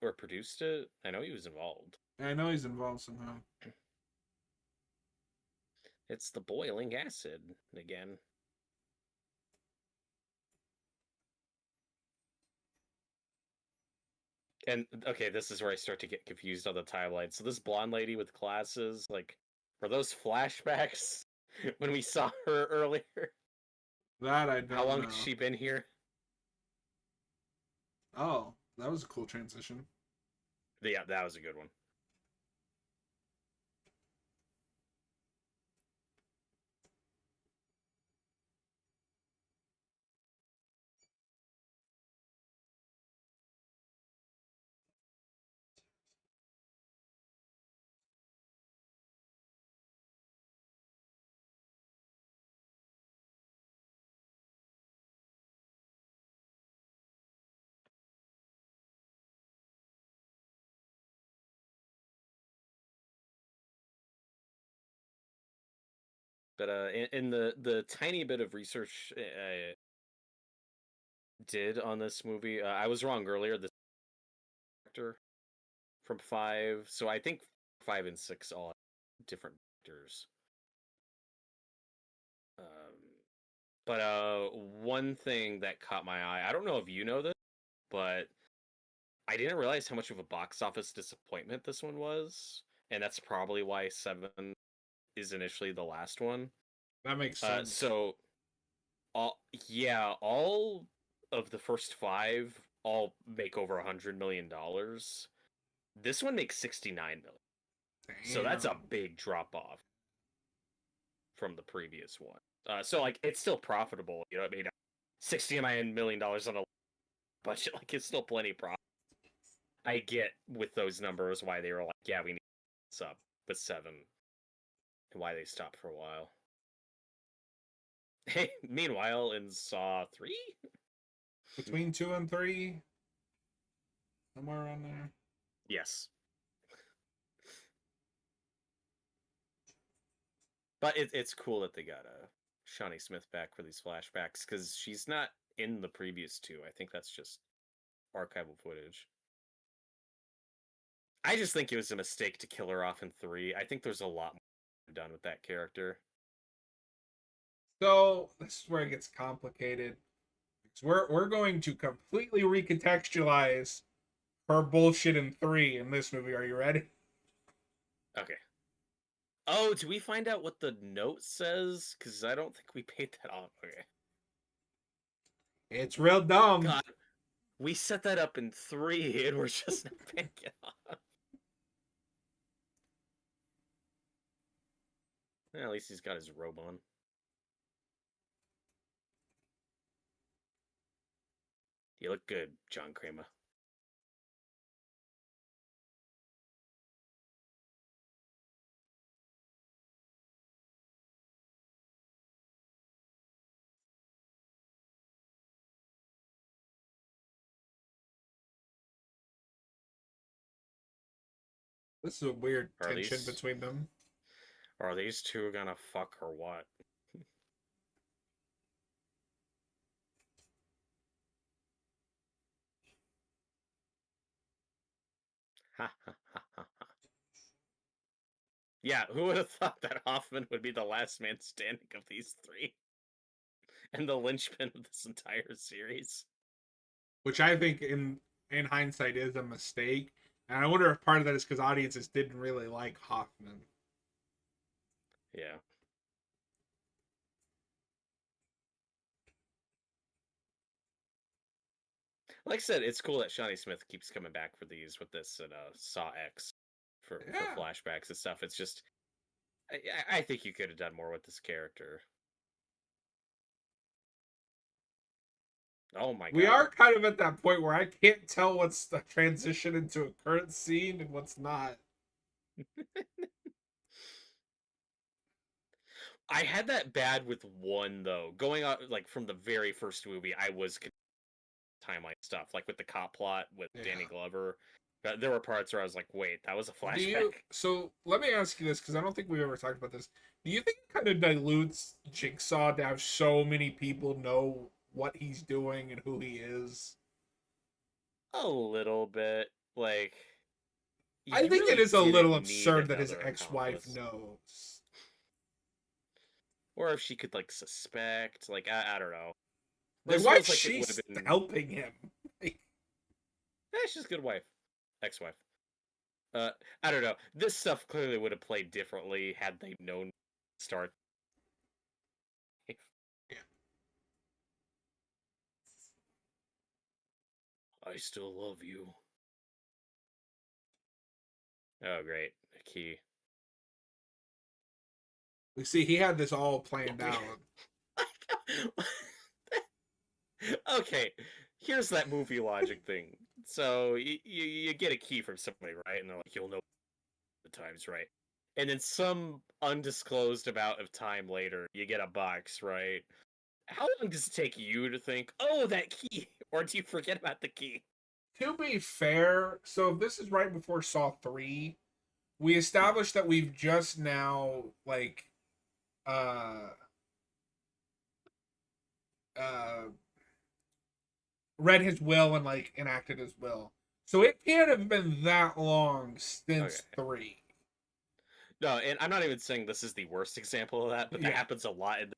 or produced it. I know he was involved. I know he's involved somehow. It's the boiling acid again. And okay, this is where I start to get confused on the timeline. So this blonde lady with glasses, like, were those flashbacks when we saw her earlier? That I How don't long has know. she been here? Oh, that was a cool transition. Yeah, that was a good one. But in the tiny bit of research I did on this movie, I was wrong earlier. The actor from 5, so I think 5 and 6 all have different actors. But one thing that caught my eye, I don't know if you know this, but I didn't realize how much of a box office disappointment this one was, and that's probably why 7 is initially the last one. That makes sense. So all of the first 5 all make over $100 million. This one makes 69 million. So that's a Damn. big drop off from the previous one. So like it's still profitable, you know what I mean? $69 million on a budget, like it's still plenty profit. I get with those numbers why they were like, yeah, we need this up with 7 and why they stopped for a while. Hey, meanwhile in Saw 3? Between 2 and 3, somewhere around there. Yes. But it's cool that they got Shawnee Smith back for these flashbacks because she's not in the previous 2. I think that's just archival footage. I just think it was a mistake to kill her off in 3. I think there's a lot more done with that character. So this is where it gets complicated. We're going to completely recontextualize her bullshit in 3 in this movie. Are you ready? Okay. Oh, do we find out what the note says? Because I don't think we paid that off. Okay. It's real dumb. God, we set that up in 3 and we're just not paying it off. At least he's got his robe on. You look good, John Kramer. This is a weird Are tension these between them. are these two gonna fuck or what? Yeah, who would have thought that Hoffman would be the last man standing of these 3? And the linchpin of this entire series? Which I think in hindsight is a mistake. And I wonder if part of that is because audiences didn't really like Hoffman. Yeah. Like I said, it's cool that Shawnee Smith keeps coming back for these with this and Saw X for Yeah. flashbacks and stuff. It's just I think you could have done more with this character. Oh my We god. are kind of at that point where I can't tell what's the transition into a current scene and what's not. I had that bad with one though. Going out like from the very first movie, I was timeline stuff, like with the cop plot with Danny Yeah. Glover. There were parts where I was like, "Wait, that was a Do you? flashback." So let me ask you this because I don't think we've ever talked about this. Do you think it kind of dilutes Jigsaw to have so many people know what he's doing and who he is? A little bit, like I you think it really is a little didn't need absurd that his another ex-wife accomplice, knows. or if she could like suspect, like I don't know. Like, This why is feels like it she would have been. helping him? Like, She's a good wife, ex-wife. Uh, I don't know. This stuff clearly would have played differently had they known start. yeah. I still love you. Oh, great. A key. We see he had this all planned out. Okay, here's that movie logic thing. So you get a key from somebody, right? And they're like, you'll know the time's right. And then some undisclosed amount of time later, you get a box, right? How long does it take you to think, oh, that key? Or do you forget about the key? To be fair, so if this is right before Saw 3, we established that we've just now like uh uh read his will and like enacted his will. So it can't have been that long Okay. since 3. No, and I'm not even saying this is the worst example of that, but that Yeah. happens a lot in the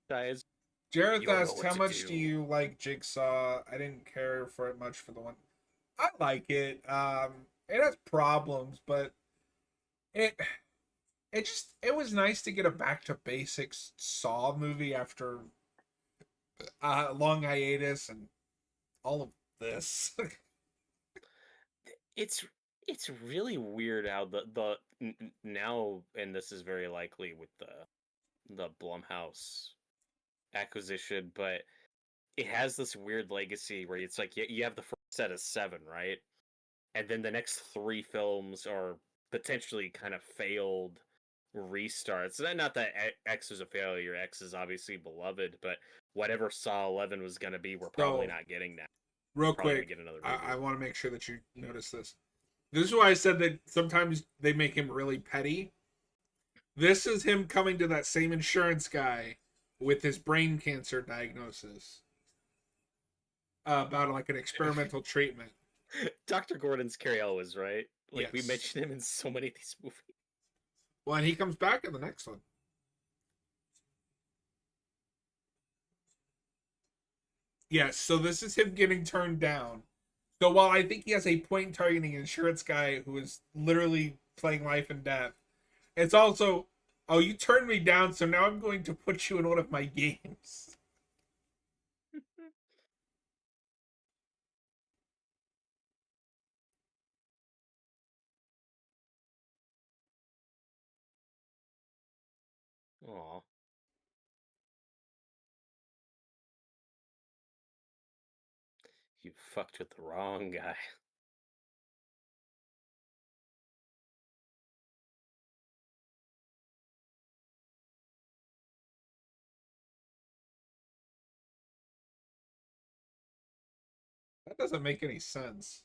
franchise. You Jareth don't know asked, what "How to much do do. you like Jigsaw?" I didn't care for it much for the one. I like it. It has problems, but it it was nice to get a back to basics Saw movie after a long hiatus and all of this. It's it's really weird how now, and this is very likely with the Blumhouse acquisition, but it has this weird legacy where it's like you have the first set of 7, right? And then the next 3 films are potentially kind of failed restarts. Not that X is a failure. X is obviously beloved, but whatever Saw 11 was going to be, we're probably So, not getting now. real Probably going quick, to get another I reboot. want to make sure that you notice this. This is why I said that sometimes they make him really petty. This is him coming to that same insurance guy with his brain cancer diagnosis about like an experimental treatment. Dr. Gordon's Carrie Elwes, right? Like we Yes. mentioned him in so many of these movies. Well, and he comes back in the next one. Yes, so this is him getting turned down. So while I think he has a point targeting insurance guy who is literally playing life and death, it's also, oh, you turned me down, so now I'm going to put you in one of my games. Aw. You fucked with the wrong guy. That doesn't make any sense.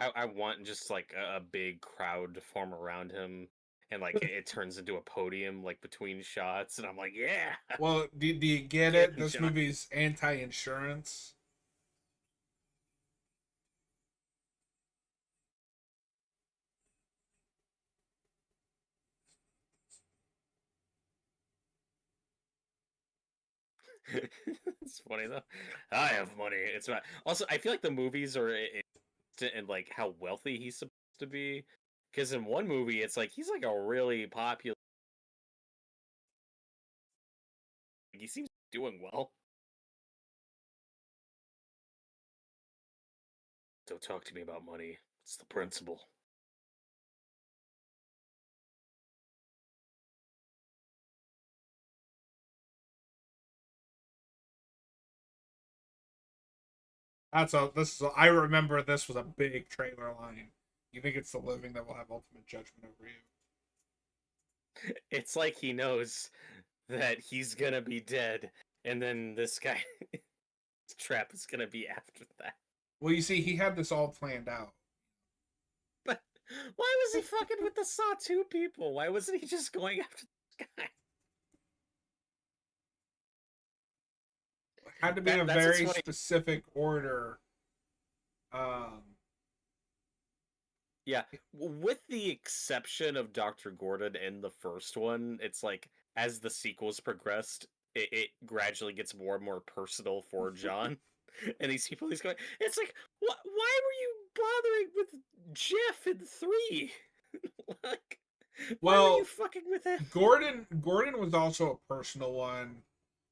I want just like a big crowd to form around him, and like it turns into a podium like between shots, and I'm like, yeah, Well, do you get get it? him, This John. movie's anti-insurance. It's funny though. I have money. It's not. Also, I feel like the movies are in like how wealthy he's supposed to be. Because in one movie, it's like he's like a really popular. He seems doing well. Don't talk to me about money. It's the principle. I remember this was a big trailer line. You think it's the living that will have ultimate judgment over you? It's like he knows that he's gonna be dead, and then this guy trap is gonna be after that. Well, you see, he had this all planned out. But why was he fucking with the Sawtooth people? Why wasn't he just going after this guy? It had to be in a That's what's very funny. specific order. Um, Yeah, with the exception of Dr. Gordon in the first one, it's like as the sequels progressed, it gradually gets more and more personal for John. And these people, he's going, it's like, why were you bothering with Jeff in 3? Like, why were you well, fucking with him? Gordon was also a personal one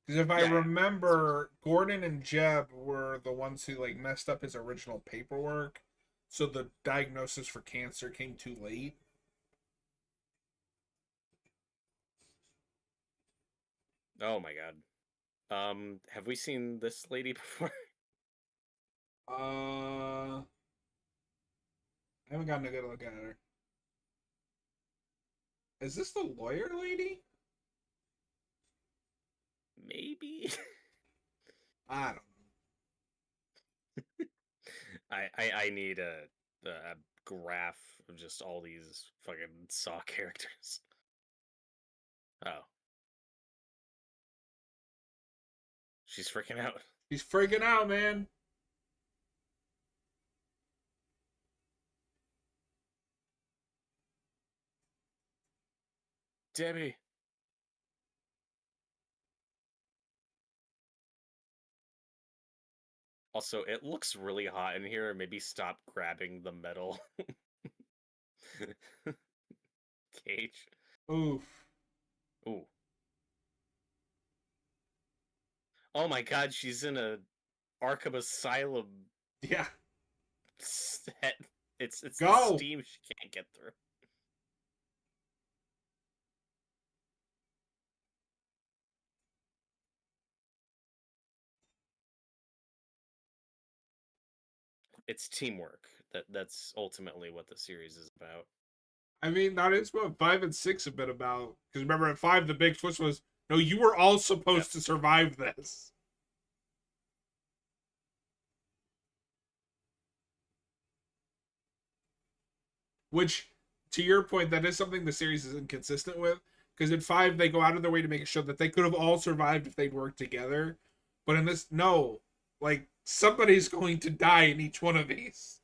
because if I Yeah, yeah. remember, Gordon and Jeb were the ones who like messed up his original paperwork, so the diagnosis for cancer came too late. Oh my god. Have we seen this lady before? I haven't gotten a good look at her. Is this the lawyer lady? Maybe. I don't I need a graph of just all these fucking Saw characters. Oh, she's freaking out. He's freaking out, man. Debbie. Also, it looks really hot in here. Maybe stop grabbing the metal cage. Oof. Ooh. Oh my god, she's in a Arkham Asylum Yeah. set. It's the Go. steam she can't get through. It's teamwork. That's ultimately what the series is about. I mean, that is what 5 and 6 have been about. Because remember, at 5, the big twist was no, you were all Yep. supposed to survive this. Which, to your point, that is something the series is inconsistent with. Because in 5, they go out of their way to make it show that they could have all survived if they'd worked together. But in this, no. Like, somebody's going to die in each one of these.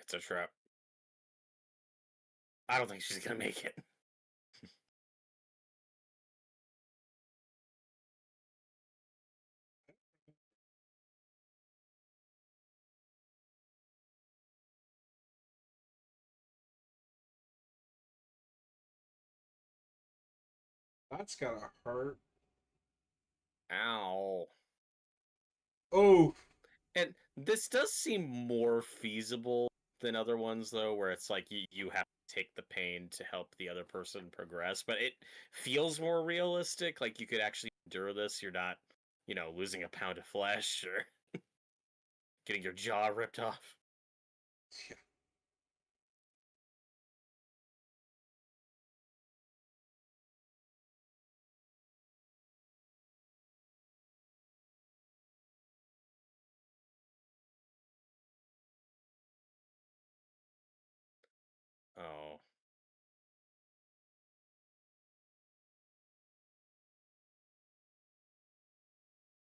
It's a trap. I don't think she's gonna make it. That's gotta hurt. Ow. Oh, And this does seem more feasible than other ones, though, where it's like you have to take the pain to help the other person progress, but it feels more realistic. Like you could actually endure this. You're not, losing a pound of flesh or getting your jaw ripped off. yeah. Oh.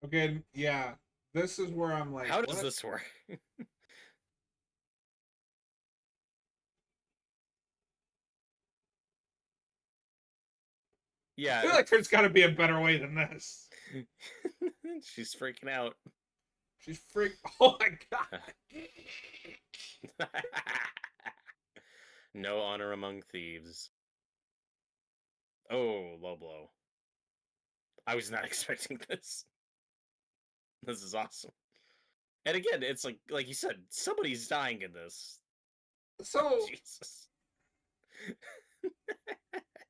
Okay, yeah. This is where I'm like, How does what? this work? I Yeah. feel like there's got to be a better way than this. She's freaking out. She's freak. Oh my god. No honor among thieves. Oh, low blow. I was not expecting this. This is awesome. And again, it's like you said, somebody's dying in this. So Jesus.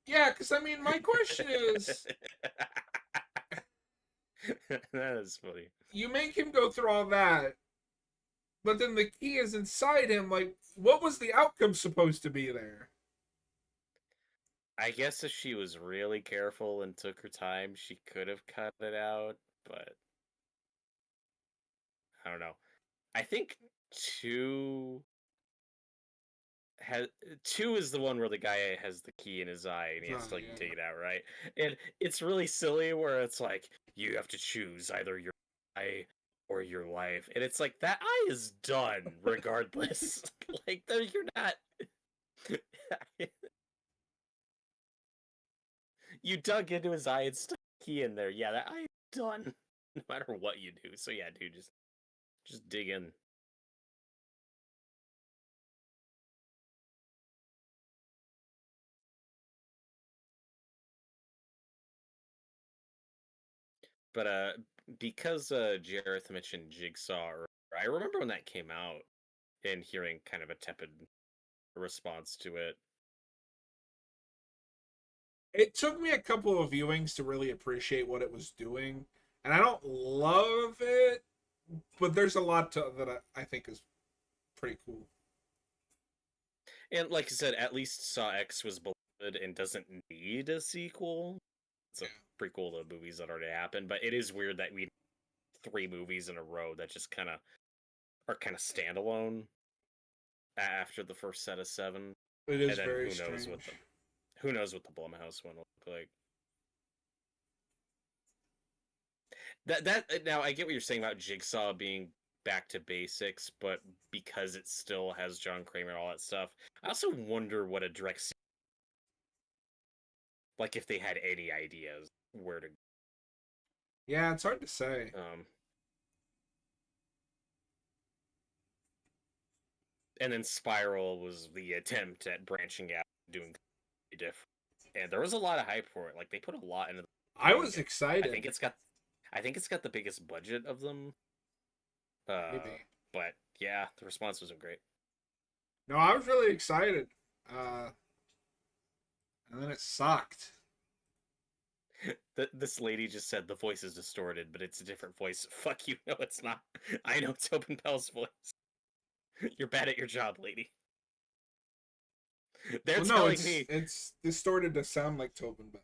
yeah, because I mean, my question is, That is funny. you make him go through all that, but then the key is inside him. Like, what was the outcome supposed to be there? I guess if she was really careful and took her time, she could have cut it out, but I don't know. I think two has two is the one where the guy has the key in his eye and he has to Oh, like yeah. take it out, right? And it's really silly where it's like you have to choose either your eye or your life, and it's like that eye is done regardless. Like you're not. You dug into his eye and stuck a key in there. Yeah, that eye is done no matter what you do. So yeah, dude, just dig in. But because Jareth mentioned Jigsaw earlier, I remember when that came out and hearing kind of a tepid response to it. It took me a couple of viewings to really appreciate what it was doing, and I don't love it, but there's a lot to that I think is pretty cool. And like I said, at least Saw X was beloved and doesn't need a sequel. It's a Yeah. prequel to movies that already happened, but it is weird that we 3 movies in a row that just kind of are kind of standalone after the first set of 7, It and is then very who strange. knows what the Blumhouse one will look like. That now I get what you're saying about Jigsaw being back to basics, but because it still has John Kramer and all that stuff, I also wonder what a direct like if they had any ideas where to Yeah, it's hard to say. And then Spiral was the attempt at branching out, doing different, and there was a lot of hype for it. Like they put a lot into the I thing, was and I excited. think it's got, I think it's got the biggest budget of them. Maybe. But yeah, the response wasn't great. No, I was really excited. And then it sucked. This lady just said the voice is distorted, but it's a different voice. Fuck you. No, it's not. I know Tobin Bell's voice. You're bad at your job, lady. They're Well, no, telling me. it's distorted to sound like Tobin Bell.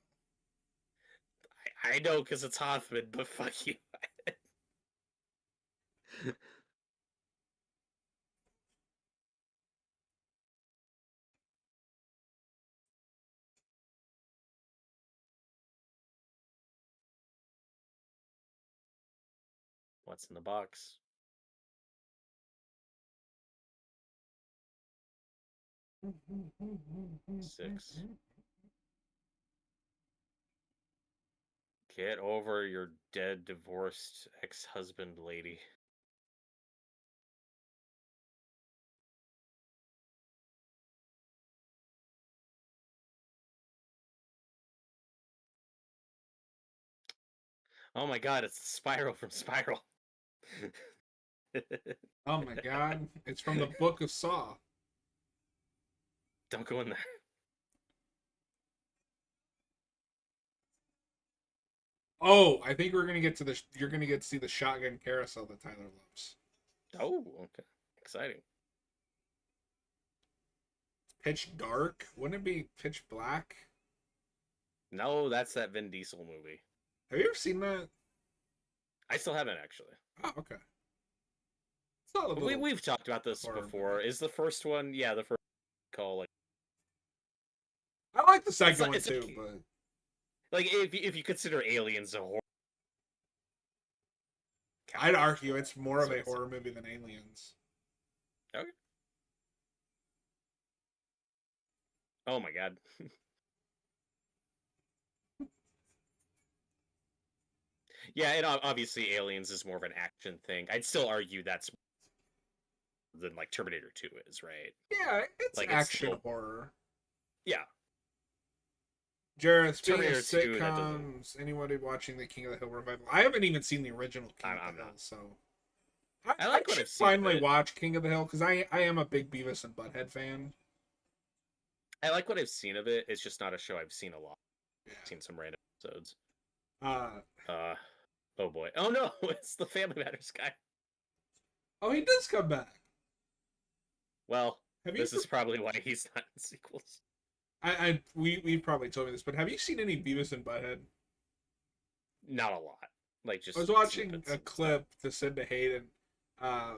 I know because it's Hoffman, but fuck you. What's in the box? Six. Get over your dead, divorced ex-husband, lady. Oh my god, it's the Spiral from Spiral. Oh my god, it's from the Book of Saw. Don't go in there. Oh, I think we're gonna get to the. You're gonna get to see the shotgun carousel that Tyler loves. Oh, okay. Exciting. Pitch dark? Wouldn't it be pitch black? No, that's that Vin Diesel movie. Have you ever seen that? I still haven't actually. Oh, okay. It's not a little We've talked about this horror before. movie. Is the first one? Yeah, the first call like I like the second one it's too, a- but like if you consider Aliens a horror. I'd argue it's more of So a it's- horror movie than Aliens. Okay. Oh my god. Yeah, and obviously Aliens is more of an action thing. I'd still argue that's than like Terminator 2 is, right? Yeah, it's Like it's action still horror. yeah. Jared, speaking of Terminator 2 that doesn't sitcoms, anybody watching the King of the Hill revival? I haven't even seen the original King of I'm the Hill, not. so I I like what should I've seen of finally it. watch King of the Hill because I am a big Beavis and Butthead fan. I like what I've seen of it. It's just not a show I've seen a lot. Yeah. I've seen some random episodes. Uh, Uh oh boy. Oh no, it's the Family Matters guy. oh, he does come back. Well, Have you? this is probably why he's not in sequels. We probably told me this, but have you seen any Beavis and Butthead? Not a lot. Like just I was watching snippets a and stuff. clip to send to Hayden,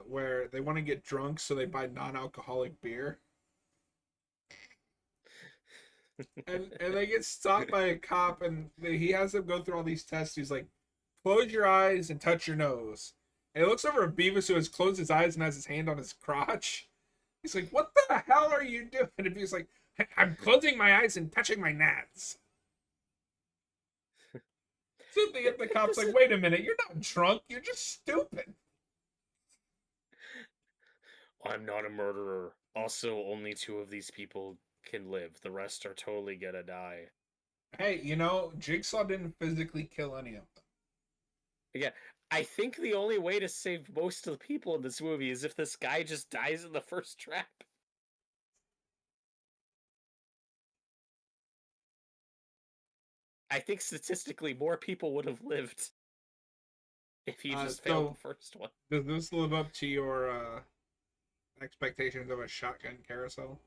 where they want to get drunk, so they buy non-alcoholic beer, and they get stopped by a cop, and he has them go through all these tests. He's like, "Close your eyes and touch your nose." And he looks over at Beavis, who has closed his eyes and has his hand on his crotch. He's like, "What the hell are you doing?" And he's like, "I'm closing my eyes and touching my nads." So the cop's like, "Wait a minute, you're not drunk. You're just stupid." I'm not a murderer. Also, only two of these people can live. The rest are totally gonna die. Hey, Jigsaw didn't physically kill any of them. Yeah, I think the only way to save most of the people in this movie is if this guy just dies in the first trap. I think statistically more people would have lived if he just failed So the first one. does this live up to your expectations of a shotgun carousel?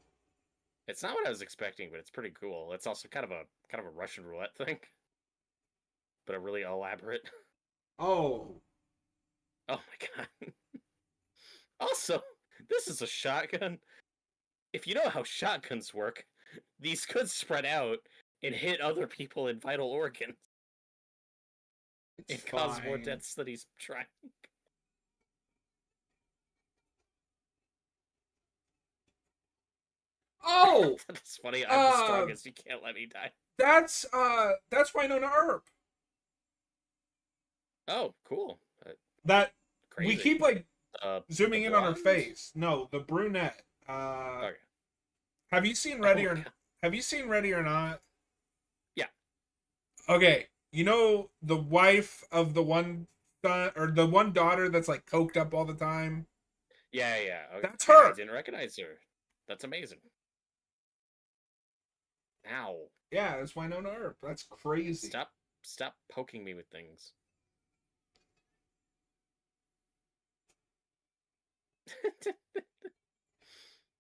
It's not what I was expecting, but it's pretty cool. It's also kind of a Russian roulette thing, but a really elaborate. Oh, Oh my god. Also, this is a shotgun. If you know how shotguns work, these could spread out and hit other people in vital organs it's and cause more fine. deaths than he's trying. Oh, That's funny. I'm the uh, strongest. You can't let me die. that's Winona Earp. Oh, cool. That we Crazy. keep like The zooming in on her blonde? face. No, the brunette. Okay. Have you seen Oh, Ready or God. Have you seen Ready or Not? Yeah. Okay, the wife of the one son or the one daughter that's like coked up all the time. Yeah. Okay. That's I her. didn't recognize her. That's amazing. Ow. Yeah, that's Winona Earp. That's crazy. Stop poking me with things.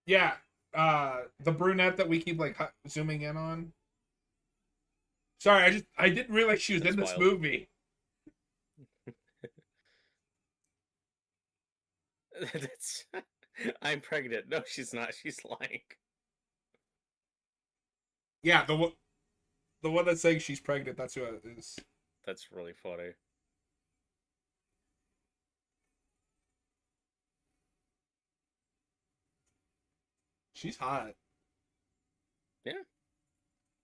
Yeah, the brunette that we keep like zooming in on. Sorry, I didn't realize she was That's in this wild. movie. That's I'm pregnant. No, she's not. She's lying. Yeah, the one that's saying she's pregnant. That's who it is. That's really funny. She's hot. Yeah,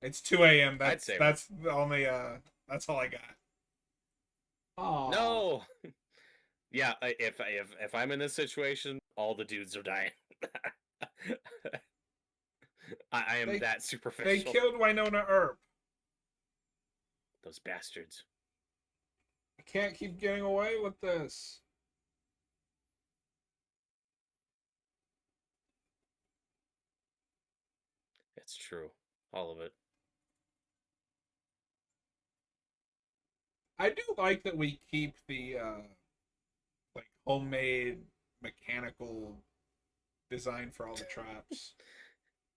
It's 2 a.m. I'd That's say that's the only that's all I got. Oh no. Yeah, if I'm in this situation, all the dudes are dying. I am they that they superficial. killed Winona Earp. Those bastards. I can't keep getting away with this. It's true. All of it. I do like that we keep the like homemade mechanical design for all the traps.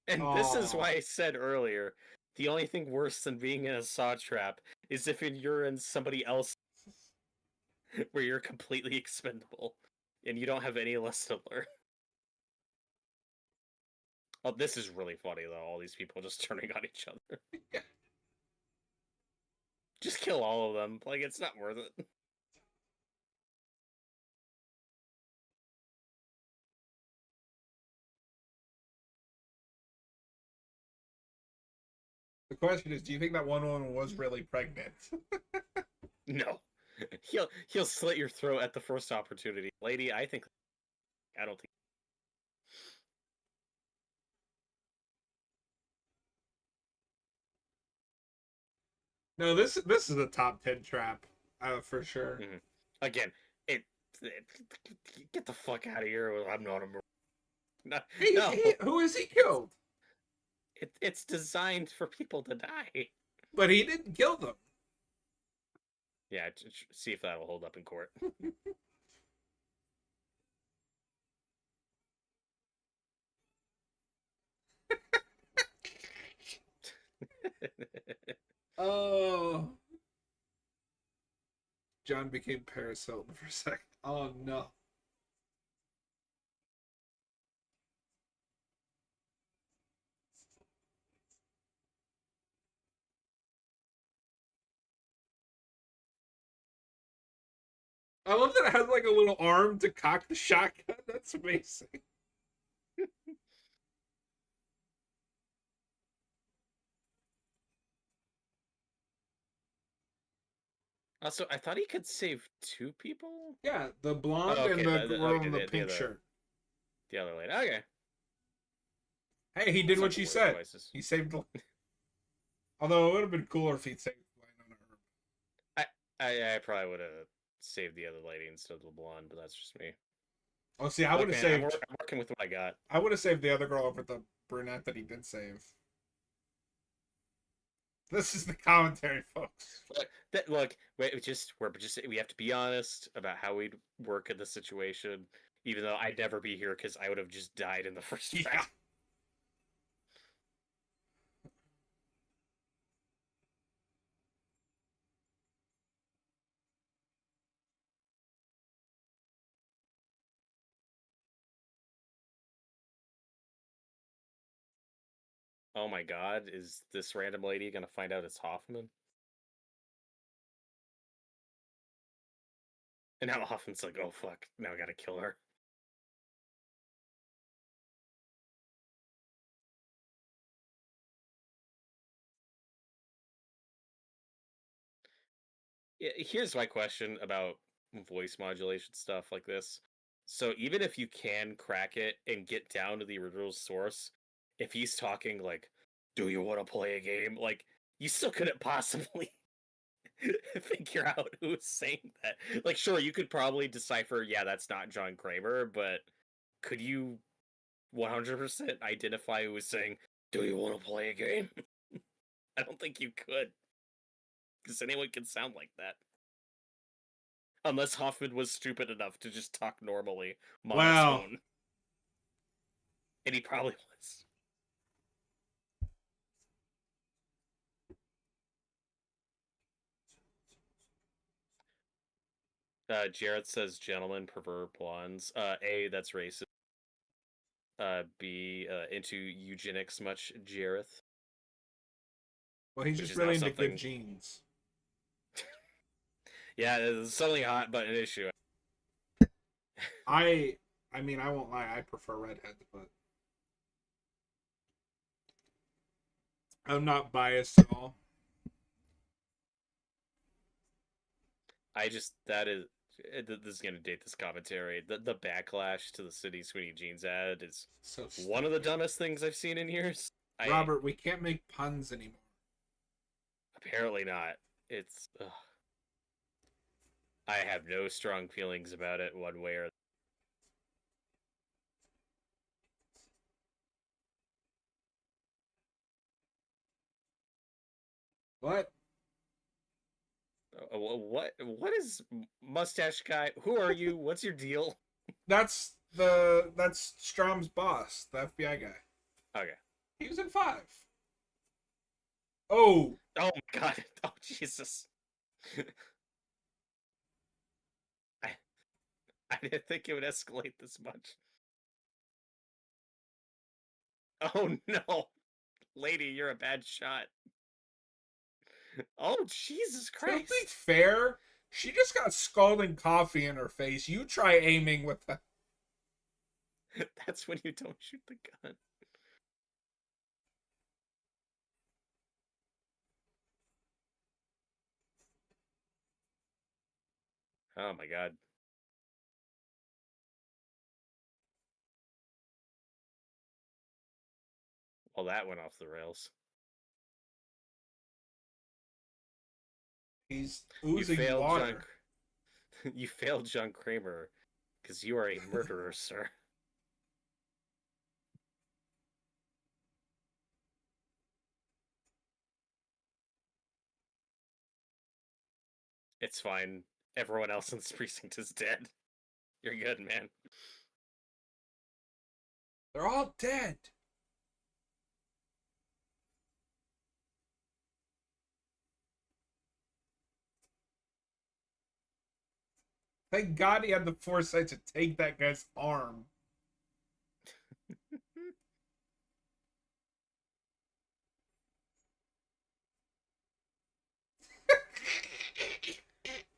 And this is Oh, why I said earlier, the only thing worse than being in a saw trap is if you're in somebody else where you're completely expendable and you don't have any lesson to learn. Oh, this is really funny though. All these people just turning on each other. yeah. Just kill all of them. Like it's not worth it. The question is, do you think that one woman was really pregnant? No. He'll slit your throat at the first opportunity, lady. I don't think. No, this is a top 10 trap, for sure. Mhm. Again, it get the fuck out of here. I'm not a Marine. No, no. Who is he killed? It's designed for people to die. But he didn't kill them. Yeah, see if that'll hold up in court. Oh. John became Paris Hilton for a second. Oh no. I love that it has like a little arm to cock the shotgun. That's amazing. Also, I thought he could save two people. Yeah, the blonde Oh, okay. and the girl Okay, in the pink shirt. the other lady. Okay. Hey, he did It's what not the she worst said. choices. He saved. Although it would have been cooler if he'd saved Lane on her. I probably would have saved the other lady instead of the blonde, but that's just me. Oh, see, I would have Man, I'm saved. working with what I got. I would have saved the other girl over the brunette that he did save. This is the commentary, folks. Look, we have to be honest about how we'd work in the situation. Even though I'd never be here because I would have just died in the first Yeah. round. Oh my god, is this random lady gonna find out it's Hoffman? And now Hoffman's like, oh fuck, now I gotta kill her. Yeah, here's my question about voice modulation stuff like this. So even if you can crack it and get down to the original source, if he's talking like, "Do you want to play a game?" Like, you still couldn't possibly figure out who's saying that. Like, sure, you could probably decipher, yeah, that's not John Kramer, but could you 100% identify who was saying, "Do you want to play a game?" I don't think you could, because anyone can sound like that. Unless Hoffman was stupid enough to just talk normally, Wow. monotone. And he probably was. Jarrett says gentlemen prefer blondes. A, that's racist. B, into eugenics much, Jareth. Well, he's Which just is now really into good something. genes. Yeah, it's something hot, but an issue. I mean, I won't lie. I prefer redheads, but I'm not biased at all. That is. This is gonna date this commentary. The backlash to the City Sweeney Jeans ad is So one of the stupid. dumbest things I've seen in years. Robert, we can't make puns anymore. Apparently not. It's. Ugh. I have no strong feelings about it one way or. What? What is mustache guy? Who are you? What's your deal? That's Strom's boss, the FBI guy. Okay. He was in 5. Oh, Oh my god. Oh Jesus. I I didn't think it would escalate this much. Oh no. Lady, you're a bad shot. Oh Jesus to be Christ. fair, she just got scalding coffee in her face. You try aiming with that. That's when you don't shoot the gun. Oh my god. Well, that went off the rails. He's You oozing failed, John. water. You failed, John Kramer, because you are a murderer, sir. It's fine. Everyone else in this precinct is dead. You're good, man. They're all dead. Thank God he had the foresight to take that guy's arm.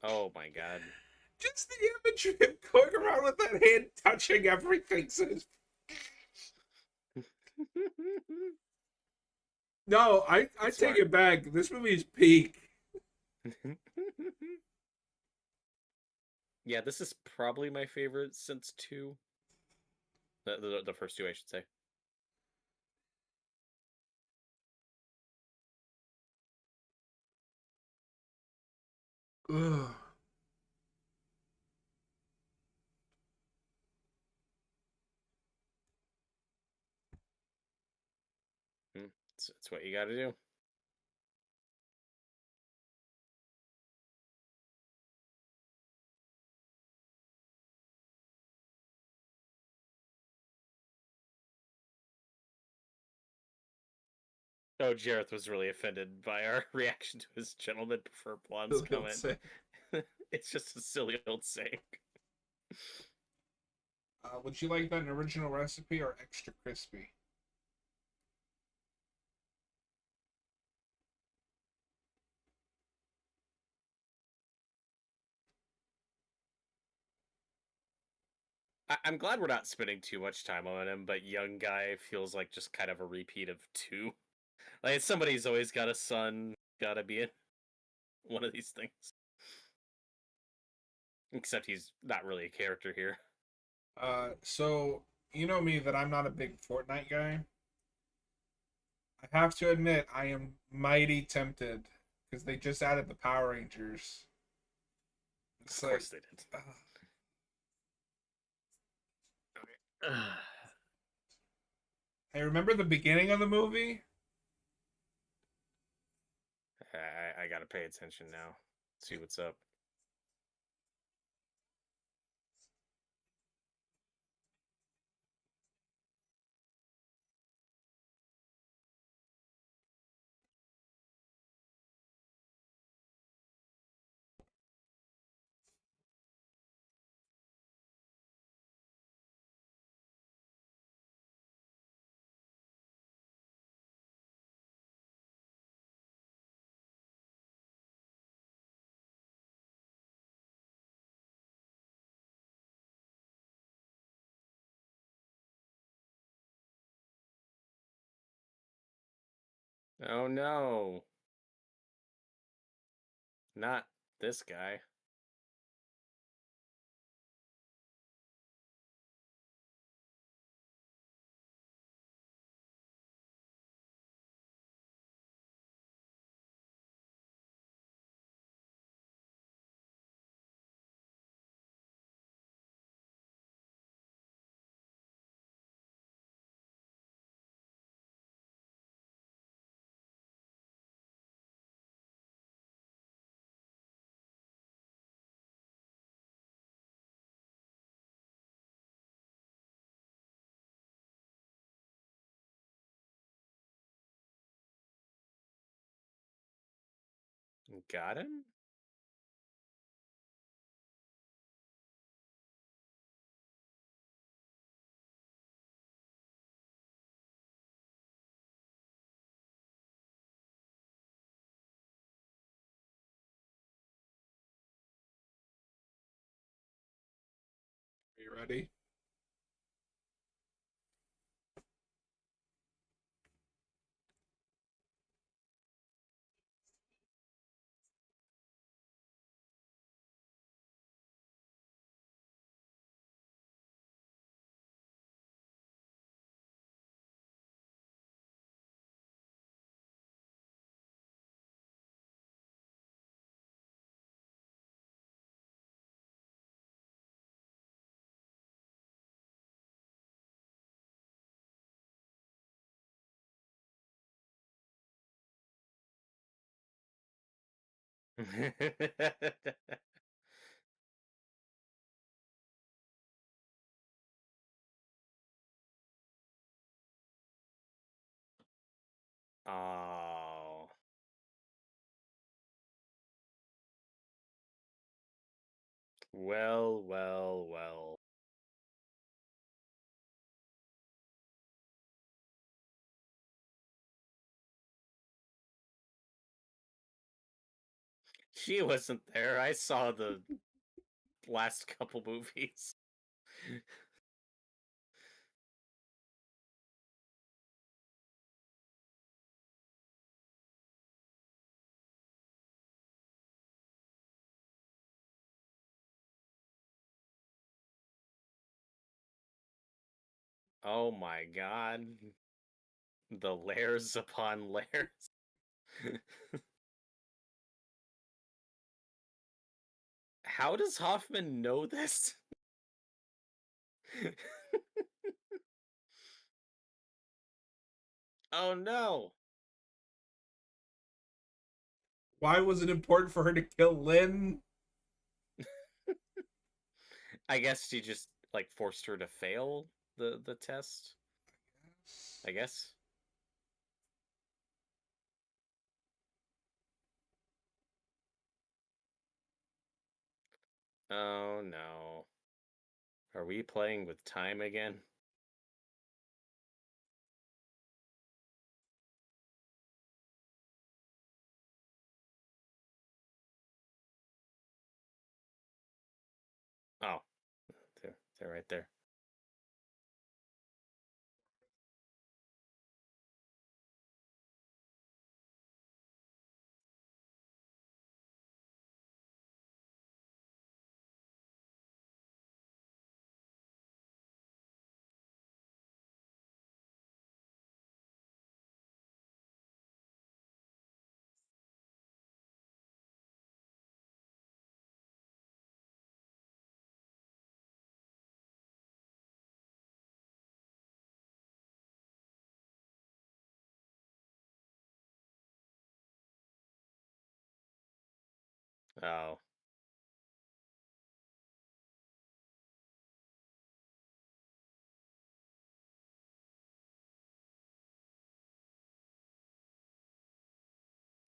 Oh my god. Just the imagery of going around with that hand touching everything. So no, I It's take smart. it back. This movie is peak. Yeah, this is probably my favorite since 2. The first 2, I should say. Ugh. It's what you gotta do. Oh, Jareth was really offended by our reaction to his gentlemen prefer blondes He'll comment. say, It's just a silly old saying. would you like that an original recipe or extra crispy? I'm glad we're not spending too much time on him, but young guy feels like just kind of a repeat of 2. Like somebody's always got a son, gotta be in one of these things. Except he's not really a character here. So you know me that I'm not a big Fortnite guy. I have to admit I am mighty tempted because they just added the Power Rangers. It's Of like, course they did. uh, I remember the beginning of the movie. I gotta pay attention now. See what's up. Oh no. Not this guy. Got him? Are you ready? Oh. Well, well, well. She wasn't there. I saw the last couple movies. Oh my god. The layers upon layers. How does Hoffman know this? Oh no. Why was it important for her to kill Lynn? I guess he just like forced her to fail the test, I guess. Oh no. Are we playing with time again? Oh, they're right there. Oh.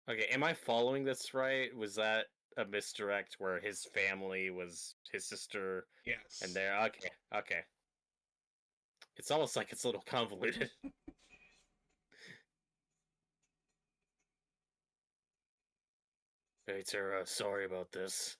Okay, am I following this right? Was that a misdirect where his family was his sister and Yes. they're okay, okay. It's almost like it's a little convoluted. Hey Tara, sorry about this.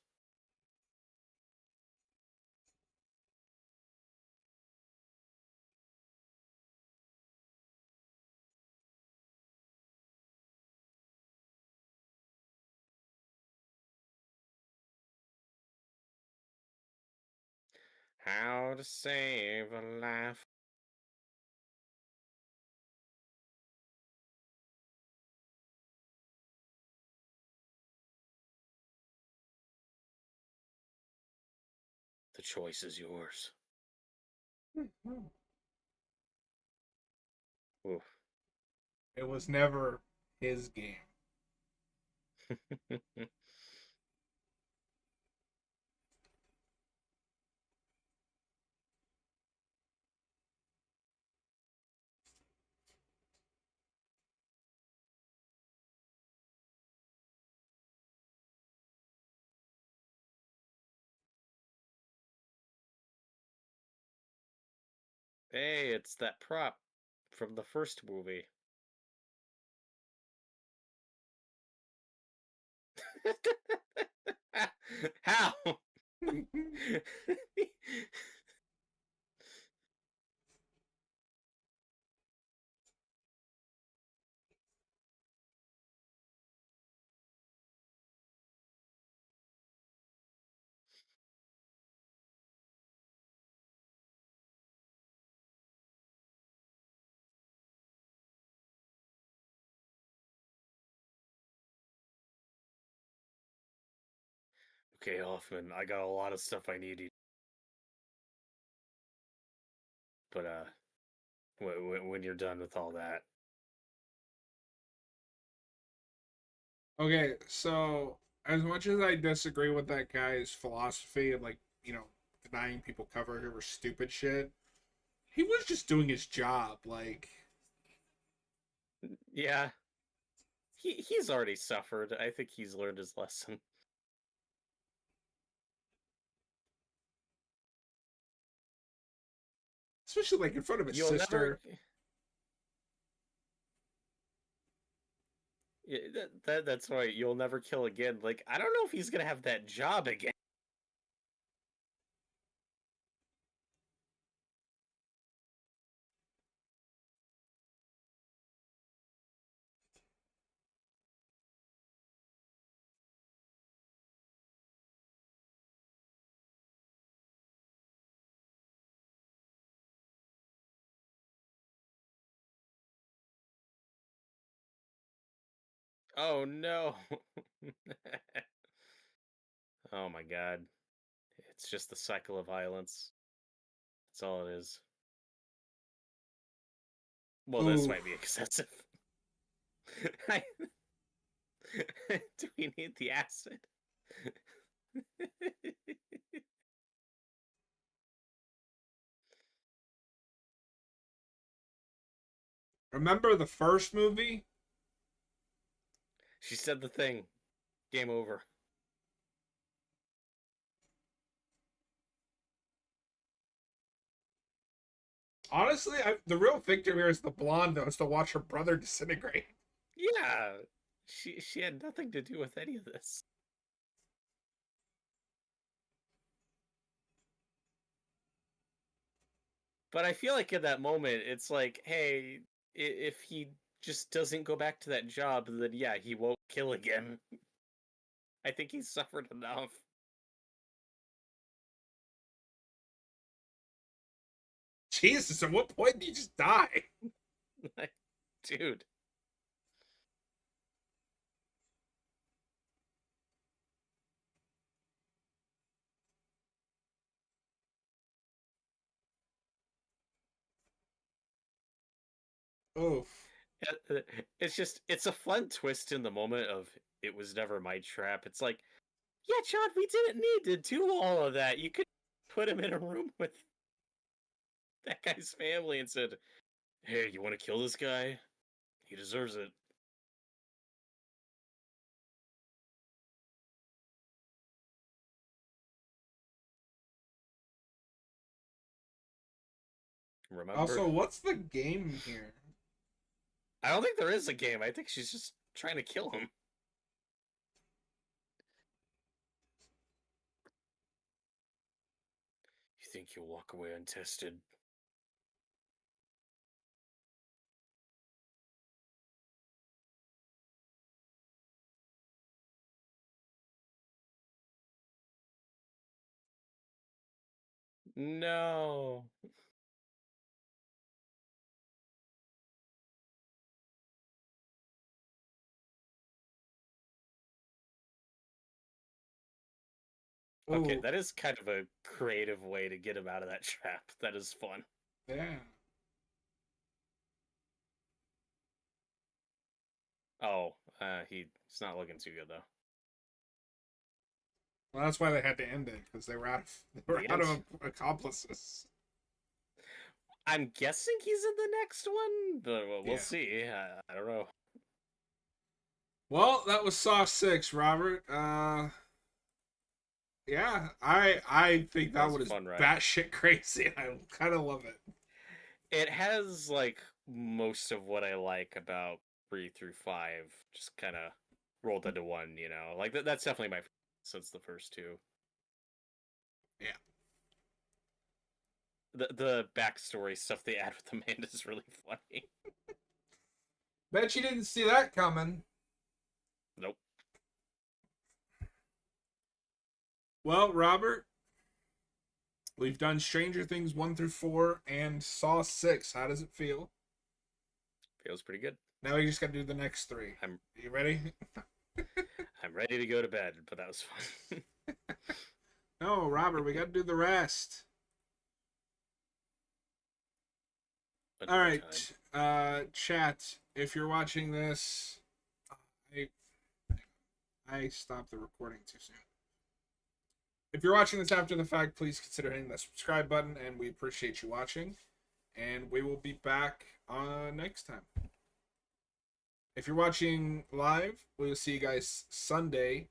How to save a life. The choice is yours. Oof. It was never his game. Hey, it's that prop from the first movie. How? Okay, Hoffman, I got a lot of stuff I need you, but when you're done with all that, Okay, so as much as I disagree with that guy's philosophy of like, denying people cover over stupid shit, he was just doing his job. Like, Yeah, he's already suffered. I think he's learned his lesson. especially like in front of his You'll never. sister. Yeah, that's right. You'll never kill again. Like, I don't know if he's gonna have that job again. Oh no. Oh my god. It's just the cycle of violence. That's all it is. Well, this Ooh, might be excessive. I- Do we need the acid? remember the first movie? She said the thing. Game over. Honestly, the real victim here is the blonde, though, is to watch her brother disintegrate. Yeah. She had nothing to do with any of this. But I feel like in that moment, it's like, hey, if he just doesn't go back to that job, then yeah, he won't kill again. I think he's suffered enough. Jesus, at what point do you just die? Like, dude. Oof. It's a fun twist in the moment of it was never my trap. It's like, yeah, John, we didn't need to do all of that. You could put him in a room with that guy's family and said, hey, you want to kill this guy? He deserves it. Remember? Also, what's the game here? I don't think there is a game. I think she's just trying to kill him. You think you'll walk away untested? No. Okay, Oh, that is kind of a creative way to get him out of that trap. That is fun. yeah. Oh, he's not looking too good though. Well, that's why they had to end it because they were The out end. of accomplices. I'm guessing he's in the next one, but we'll Yeah. see. I don't know. Well, that was Saw 6, Robert. Yeah, I think That that was one a is fun ride. batshit crazy. I kind of love it. It has like most of what I like about 3 through 5, just kind of rolled into one. Like that's definitely my favorite since the first two. Yeah. The backstory stuff they add with Amanda is really funny. Bet you didn't see that coming. Nope. Well, Robert, we've done Stranger Things 1 through 4 and Saw 6. How does it feel? Feels pretty good. Now we just got to do the next three. I'm You ready? I'm ready to go to bed, but that was fun. No, Robert, we got to do the rest. All Another right, chat. If you're watching this, I I stopped the recording too soon. If you're watching this after the fact, please consider hitting the subscribe button, and we appreciate you watching. And we will be back next time. If you're watching live, we'll see you guys Sunday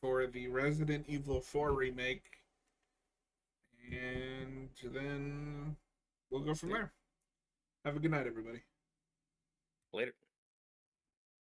for the Resident Evil 4 remake. And then we'll go from there. Have a good night, everybody. Later.